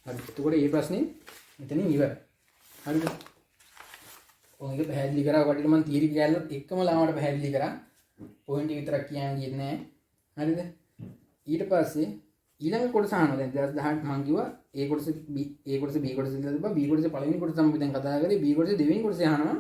හරි. එතකොට මේ ප්‍රශ්නේ මෙතනින් ඉවරයි. හරිද? ඔයක පැහැදිලි කරා වටිට මම තියරි කැලලත් එක්කම ලාමට පැහැදිලි කරා. පොයින්ට් එක විතරක් කියන්නේ නැහැ. හරිද? ඊට පස්සේ ඊළඟ කොටස අහනවා. දැන් 2018 මම කිව්වා A කොටස B කොටස දීලා තිබ්බා. B කොටසේ පළවෙනි කොටස තමයි දැන් කතා කරේ. B කොටසේ දෙවෙනි කොටස අහනවා.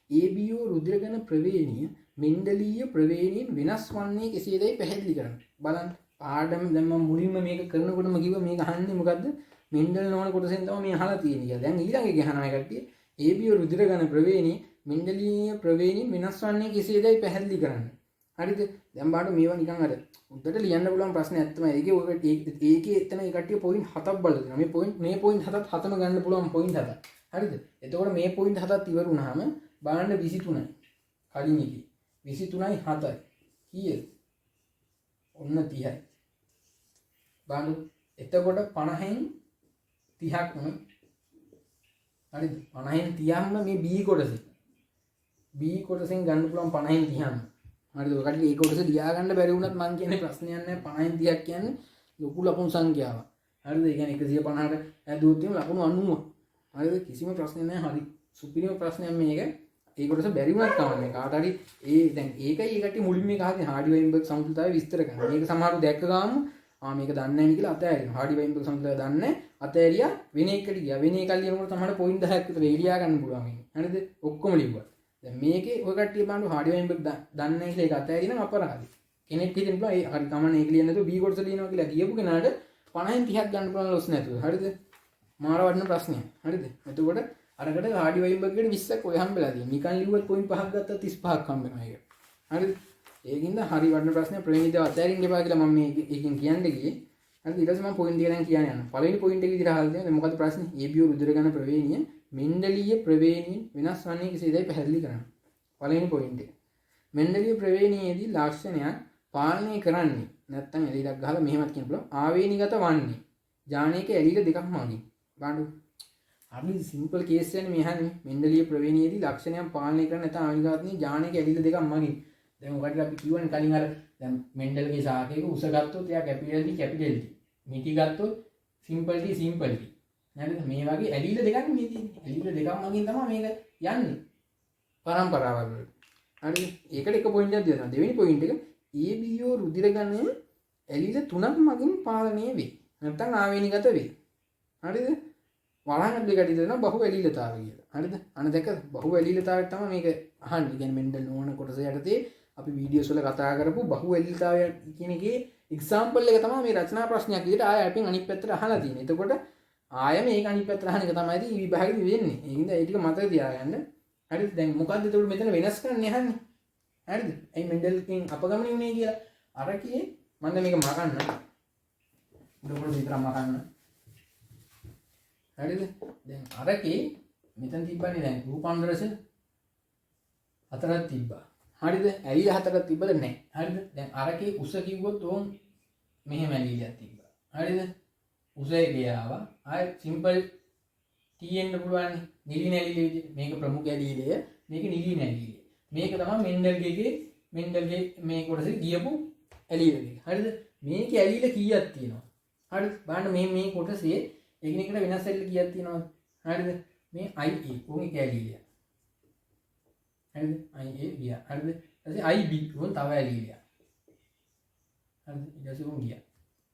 ABO රුධිර ගණ ප්‍රවේණිය මෙන්ඩලීය ප්‍රවේණීන් වෙනස් වන්නේ කෙසේදයි පැහැදිලි කරන්න. බලන්න පාඩම දැන් මම මුලින්ම මේක කරනකොටම කිව්වා මේක අහන්නේ මොකද්ද? මෙන්ඩල් නෝන කොටසෙන් තමයි මේ අහලා තියෙන්නේ කියලා. දැන් ඊළඟ එක අහනවා කට්ටිය. ABO රුධිර ගණ ප්‍රවේණිය මෙන්ඩලීය ප්‍රවේණීන් වෙනස් වන්නේ කෙසේදයි පැහැදිලි කරන්න. හරිද? දැන් බලන්න මේවා නිකන් අර උඩට ලියන්න පුළුවන් ප්‍රශ්නයක් තමයි. ඒකේ එතන ඒ කට්ටිය පොයින්ට් 7ක් බලලා දෙනවා. මේ පොයින්ට් 7ම ගන්න පුළුවන් පොයින්ට් 7ක්. හරිද? එතකොට මේ පොයින්ට් 7ක් ඉවර වුණාම බලන්න 23යි. කලින් එකේ 23යි 7යි. කීයද? ඔන්න 30යි. බලන්න. එතකොට 50න් 30ක්ම හරිද? 50න් 30ක්ම මේ B කොටසේ. B කොටසෙන් ගන්න පුළුවන් 50න් 30ක්ම. හරිද? ඔකට ඒ කොටස ලියා ගන්න බැරි වුණත් මම කියන්නේ ප්‍රශ්නයක් නැහැ. 50න් 30ක් කියන්නේ ලොකු ලකුණු සංඛ්‍යාවක්. හරිද? ඒ කියන්නේ 150ට ඇදුවොත් එහෙම ලකුණු 90. හරිද? කිසිම ප්‍රශ්නයක් නැහැ. හරි. සුපිරිම ප්‍රශ්නයක් මේක. ඒ කොටස බැරි වුණත් කමන්නේ. කාට හරි දැන් ඒකයි ඒකට මුලින්ම මේක අහන්නේ හාඩි වයින්බර්ග් සමතුලිතතාවය විස්තර කරනවා. මේක සමහරව දැක්ක ගාම මේක දන්නේ නැහැ කියලා අතෑරිනවා. හාඩි වයින්බර්ග් සමතුලිතතාවය දන්නේ අතෑරියා වෙන එකකට ගියා. වෙන එකක් ලියනකොට තමයි පොයින්ට් 10ක් විතර එළියා ගන්න පුළුවන්. හරිද? ඔක්කොම ලිව්වා. දැන් මේකේ ඔය කට්ටිය බලන්න හාඩි වයින්බර්ග් දන්නේ නැහැ කියලා ඒක අතෑරිනම් අපරාධයි. කෙනෙක් හිතෙන්න පුළුවන් ඒ හරි කමන්නේ ඒක ලියන්නේ නැතුව B කොටස ලියනවා කියලා කියපු කෙනාට 50න් 30ක් ගන්න පුළුවන් ලොස් නැතුව. හරිද? මාර වටින ප්‍රශ්නයක්. හරිද? එතකොට අරකට හාඩි වයිබර්ග්ට 20ක් ඔය හම්බෙලා තියෙනවා. නිකන් ලිව්වත් පොයින්ට් 5ක් ගත්තා 35ක් හම්බෙනවා ඒක. හරිද? ඒකින්ද හරි වටින ප්‍රශ්නයක් ප්‍රවේණිතව අතෑරින්න එපා කියලා මම මේ එකෙන් කියන්න ගියේ. හරිද? ඊට පස්සේ මම පොයින්ට් එක දැන් කියන්න යනවා. පළවෙනි පොයින්ට් එක විදිහට අහලා තියෙනවා. මොකද්ද ප්‍රශ්නේ? ABO රුධිර ගණන ප්‍රවේණිය මෙන්ඩලීය ප්‍රවේණියෙන් වෙනස් වන්නේ කෙසේදයි පැහැදිලි කරන්න. පළවෙනි පොයින්ට් එක. මෙන්ඩලීය ප්‍රවේණියේදී ලක්ෂණයක් පාලනය කරන්නේ නැත්තම් එළියක් ගහලා මෙහෙමත් කියන්න පුළුවන්. ආවේනිගත වන්නේ ජානේක ඇලිල දෙකක් මගින්. බලන්න. හරි සිම්පල් කේස් එකනේ මේ අහන්නේ. මෙන්ඩලීය ප්‍රවේණියේදී ලක්ෂණයක් පාලනය කරන්නේ නැත්නම් ආවේනිගතනේ ජානේක ඇලිල දෙකක් මගින්. දැන් ඔකට අපි කියවනේ කලින් අර දැන් මෙන්ඩල්ගේ ශාකයක උස ගත්තොත් එයා කැපිටල් D මිටි ගත්තොත් සිම්පල් D සිම්පල් D. නේද? මේ වගේ ඇලිල දෙකක් මේ තියෙන්නේ. ඇලිල දෙකක් මගින් තමයි මේක යන්නේ. පරම්පරාවල් වල. හරිද? ඒකට එක පොයින්ට් එකක් දෙනවා. දෙවෙනි පොයින්ට් එක ABO රුධිර ගණය ඇලිල 3ක් මගින් පාලනය වේ. නැත්තම් ආවේනිගත වේ. හරිද? වරහන් දෙකට දෙනවා බහුව ඇලිලතාවය කියලා. හරිද? අන්න දැක බහුව ඇලිලතාවය තමයි මේක අහන්නේ. කියන්නේ මෙන්ඩල් නෝන කොටස යටතේ අපි වීඩියෝස් වල කතා කරපු බහුව ඇලිලතාවය කියන එකේ එක්සැම්පල් එක තමයි මේ රචනා ප්‍රශ්නයක් විදිහට ආය අපෙන් අනිත් පැත්තට අහලා තියෙන්නේ. එතකොට ආය මේක අනිත් පැත්තට අහන එක තමයි ඉතින් විභාගෙදි වෙන්නේ. ඒකින්ද ඒ ටික මතක තියාගන්න. හරිද? දැන් මොකද්ද එතකොට මෙතන වෙනස් කරන්නේ අහන්නේ? හරිද? ඇයි මෙන්ඩල්කින් අපගමනය වුනේ කියලා අරකේ මම මේක මකන්න. උඩට විතර මකන්න. හරිද? දැන් අරකේ මෙතන තිබ්බනේ දැන් රූපාන්තරස හතරක් තිබ්බා. හරිද? ඇලිල හතරක් තිබ්බද නැහැ. හරිද? දැන් අරකේ උස කිව්වොත් ඕම් මෙහෙම ඇලිලක් තිබ්බා. හරිද? උස එකේ ආවා. ආය සිම්පල් T එන්න පුළුවන් නිලි නැලිලි විදිහට. මේක ප්‍රමුඛ ඇලිලය, මේක නිලි නැලිලි. මේක තමයි මෙන්ඩල්ගේ මේ කොටසේ ගියපු ඇලිල දෙක. හරිද? මේකේ ඇලිල කීයක් තියෙනවා? හරිද? බලන්න මේ කොටසේ එකිනෙකට වෙනස් ඇලිල කීයක් තියෙනවද? හරිද? මේ IA උන් ඇලිල. හරිද? IA ගියා. හරිද? ඊට පස්සේ IB උන් තව ඇලිලයක්. හරිද? ඊට පස්සේ උන් ගියා.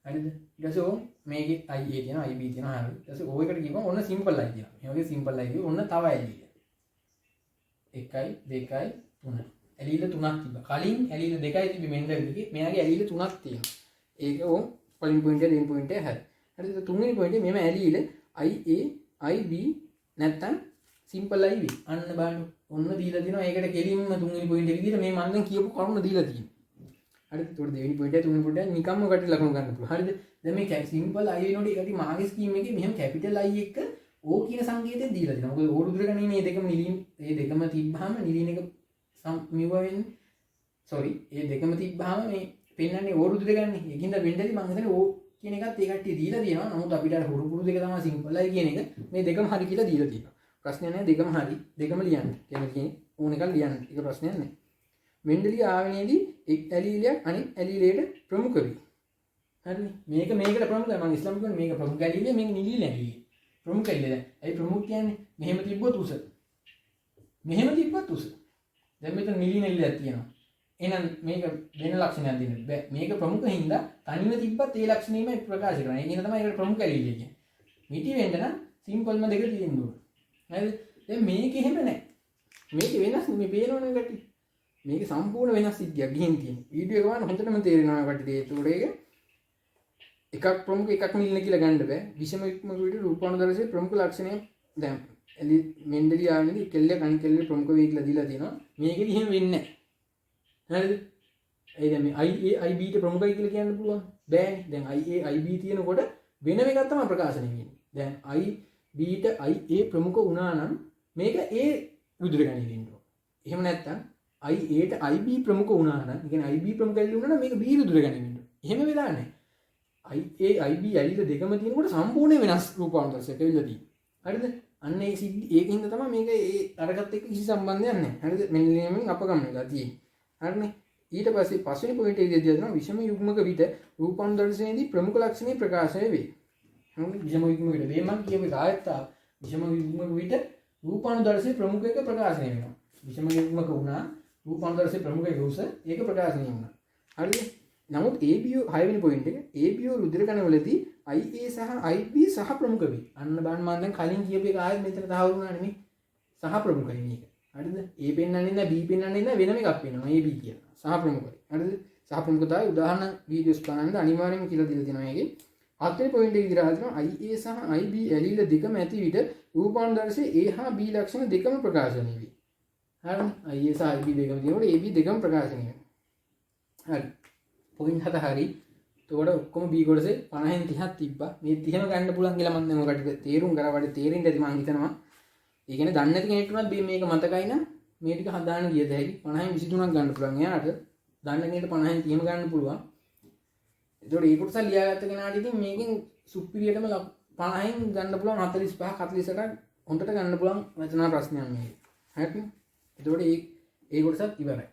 හරිද? ඊට පස්සේ උන් මේකේ IA තියෙනවා IB තියෙනවා. හරිද? ඊට පස්සේ O එකට ගිහම ඔන්න සිම්පල් I තියෙනවා. මේ වගේ සිම්පල් I ඔන්න තව ඇලිල. 1 2 3 ඇලිල 3ක් තිබ්බා. කලින් ඇලිල 2යි තිබ්බේ මෙන්ඩල්ගේ. මෙයාගේ ඇලිල 3ක් තියෙනවා. ඒක ඕම් පළවෙනි පොයින්ට් එක දෙවෙනි පොයින්ට් එක හරි. හරිද? තුන්වෙනි පොයින්ට් එක මෙම ඇලිල IA IB නැත්තම් සිම්පල් IB. අන්න බලන්න. ඔන්න දීලා තියෙනවා. ඒකට කෙලින්ම තුන්වෙනි පොයින්ට් එක විදිහට මේ මම දැන් කියපු කරුණ දීලා තියෙනවා. හරිද? ඒකට දෙවෙනි පොයින්ට් එක තුන්වෙනි පොයින්ට් එක නිකම්ම කට ලකුණු ගන්න පුළුවන්. හරිද? දැන් මේ සිම්පල් I වෙනකොට ඒකට මාගේ ස්කීම් එකේ මෙහෙම කැපිටල් I එක්ක O කියන සංකේතය දීලා තියෙනවා. මොකද O රුධිර ගණනේ මේ දෙකම නිලින් මේ දෙකම තිබ්බහම නිලින් එක මිව වෙන්නේ. සෝරි. මේ දෙකම තිබ්බහම මේ පෙන්වන්නේ O රුධිර ගණනේ. ඒකින්ද වෙන්නදී මම හිතන්නේ O කියන එකත් ඒ කට්ටිය දීලා තියෙනවා. නමුත් අපිට අර හුරු පුරු දෙක තමයි සිම්පල් I කියන එක මේ දෙකම හරි කියලා දීලා තියෙනවා. ප්‍රශ්නයක් නැහැ දෙකම හරි. දෙකම ලියන්න. කියන්නේ ඕන එකක් ලියන්න. ඒක ප්‍රශ්නයක් නැහැ. මෙන්ඩලීය ආවේනයේදී එක් ඇලීලයක් අනිත් ඇලීලයට ප්‍රමුඛ වේ. හරිනේ. මේකට ප්‍රමුඛයි. මම ඉස්ලාම් කියන්නේ මේක ප්‍රමුඛ ඇලීලිය මේක නිලීල ඇලීලිය. ප්‍රමුඛ ඇලීලිය. ඇයි ප්‍රමුඛ කියන්නේ? මෙහෙම තිබ්බොත් උස. මෙහෙම තිබ්බොත් උස. දැන් මෙතන නිලීන ඇලීලියක් තියෙනවා. එහෙනම් මේක වෙන ලක්ෂණයක් දෙන්න බෑ. මේක ප්‍රමුඛ හින්දා තනිව තිබ්බත් ඒ ලක්ෂණෙම ප්‍රකාශ කරනවා. ඒ කියන තමයි ඒකට ප්‍රමුඛ ඇලීලිය කියන්නේ. මිටි වෙන්න නම් සිම්පල්ම දෙක තියෙන්න ඕන. හරිද? දැන් මේක එහෙම නැහැ. මේක වෙනස් මේ පේනවනේ ගැටි. මේක සම්පූර්ණ වෙනස් සිද්ධියක් ගිහින් තියෙනවා. වීඩියෝ එක ගන්න හොඳටම තේරෙනවා ගැටි. ඒකට එකක් ප්‍රමුඛ එකක් නිලින කියලා ගන්න බෑ. විෂම යුග්මක විදිහට රූපානුදර්ශයේ ප්‍රමුඛ ලක්ෂණය දැන් මෙන්ඩලී ආවේනේදී කෙල්ලේ කණි කෙල්ලේ ප්‍රමුඛ වේ කියලා දීලා තියෙනවා. මේකෙදි එහෙම වෙන්නේ නැහැ. හරිද? ඒ දැන් මේ IA IB ට ප්‍රමුඛයි කියලා කියන්න පුළුවන්. බෑනේ. දැන් IA IB තියෙනකොට වෙනම එකක් තමයි ප්‍රකාශනය වෙන්නේ. දැන් IB ට IA ප්‍රමුඛ වුණා නම් මේක A රුධිර ගණනය වෙන්න ඕන. එහෙම නැත්නම් IA ට IB ප්‍රමුඛ වුණා නම්, ඒ කියන්නේ IB ප්‍රමුඛ ඇලිල වුණා නම් මේක B රුධිර ගණනය වෙන්න ඕන. එහෙම වෙලා නැහැ. IA IB ඇලිල දෙකම තියෙනකොට සම්පූර්ණ වෙනස් රූපාන්තරයක් ඇවිල්ලා තියෙනවා. හරිද? අන්න ඒ සිද්ධි ඒකින්ද තමයි මේක ඒ අරකට එක්ක කිසි සම්බන්ධයක් නැහැ. හරිද? මෙන්ඩලීයමෙන් අපගමනය වෙලා තියෙන්නේ. හරිනේ? ඊට පස්සේ පස්වෙනි පොයින්ට් එකේදී දෙනවා විෂම යුග්මක විට රූපාන්තරයේදී ප්‍රමුඛ ලක්ෂණ ප්‍රකාශය වේ. හරිද? විෂම යුග්මකට වේ මම කියපු කායත්තා විෂම යුග්මක විට රූපානුදර්ශයේ ප්‍රමුඛ එක ප්‍රකාශනය වෙනවා. විෂම යුග්මක වුණා රූපානුදර්ශයේ ප්‍රමුඛ එක උස ඒක ප්‍රකාශනය වුණා. හරිද? නමුත් ABO 6 වෙනි පොයින්ට් එක ABO රුධිර කණවලදී IA සහ IB සහ ප්‍රමුඛ වේ. අන්න බලන්න මම දැන් කලින් කියපු එක ආයෙත් මෙතන තහවුරු වුණා නෙමෙයි. සහ ප්‍රමුඛයි මේක. හරිද? A පෙන්වන්නේ නැහැ B පෙන්වන්නේ නැහැ වෙනම එකක් වෙනවා AB කියලා. සහ ප්‍රමුඛයි. හරිද? සහ ප්‍රමුඛතාවය උදාහරණ වීඩියෝස් බලන්න අනිවාර්යයෙන්ම කියලා දීලා තියෙනවා මේකේ. අතේ පොයින්ට් එක ඉදිරියට හදනවා IA සහ IB ඇලීල දෙකම ඇති විට රූපාන්තරයේ A හා B ලක්ෂණ දෙකම ප්‍රකාශනය වේ. හරිනේ. IA සහ IB දෙකම තියෙනකොට AB දෙකම ප්‍රකාශනය වෙනවා. හරි. පොයින්ට් හත හරි. එතකොට ඔක්කොම B කොටසේ 50න් 30ක් තිබ්බා. මේ 30ම ගන්න පුළුවන් කියලා මම දැන් ඔකට තේරුම් කරවට තේරෙන්න ඇති මම හිතනවා. ඒ කියන්නේ දන්නේ නැති කෙනෙක්ට උනත් මේක මතකයි නම් මේ ටික හදාන්න ගියද හැකි 50න් 23ක් ගන්න පුළුවන්. එයාට දන්න කෙනෙක්ට 50න් 30ම ගන්න පුළුවන්. එතකොට ඒ කොටස ලියාගත්ත කෙනාට ඉතින් මේකෙන් සුපිරියටම 50න් ගන්න පුළුවන් 45ක් 48ක් හොඳට ගන්න පුළුවන් රචනා ප්‍රශ්නයක් මේක. හරිද? එතකොට ඒ කොටසත් ඉවරයි.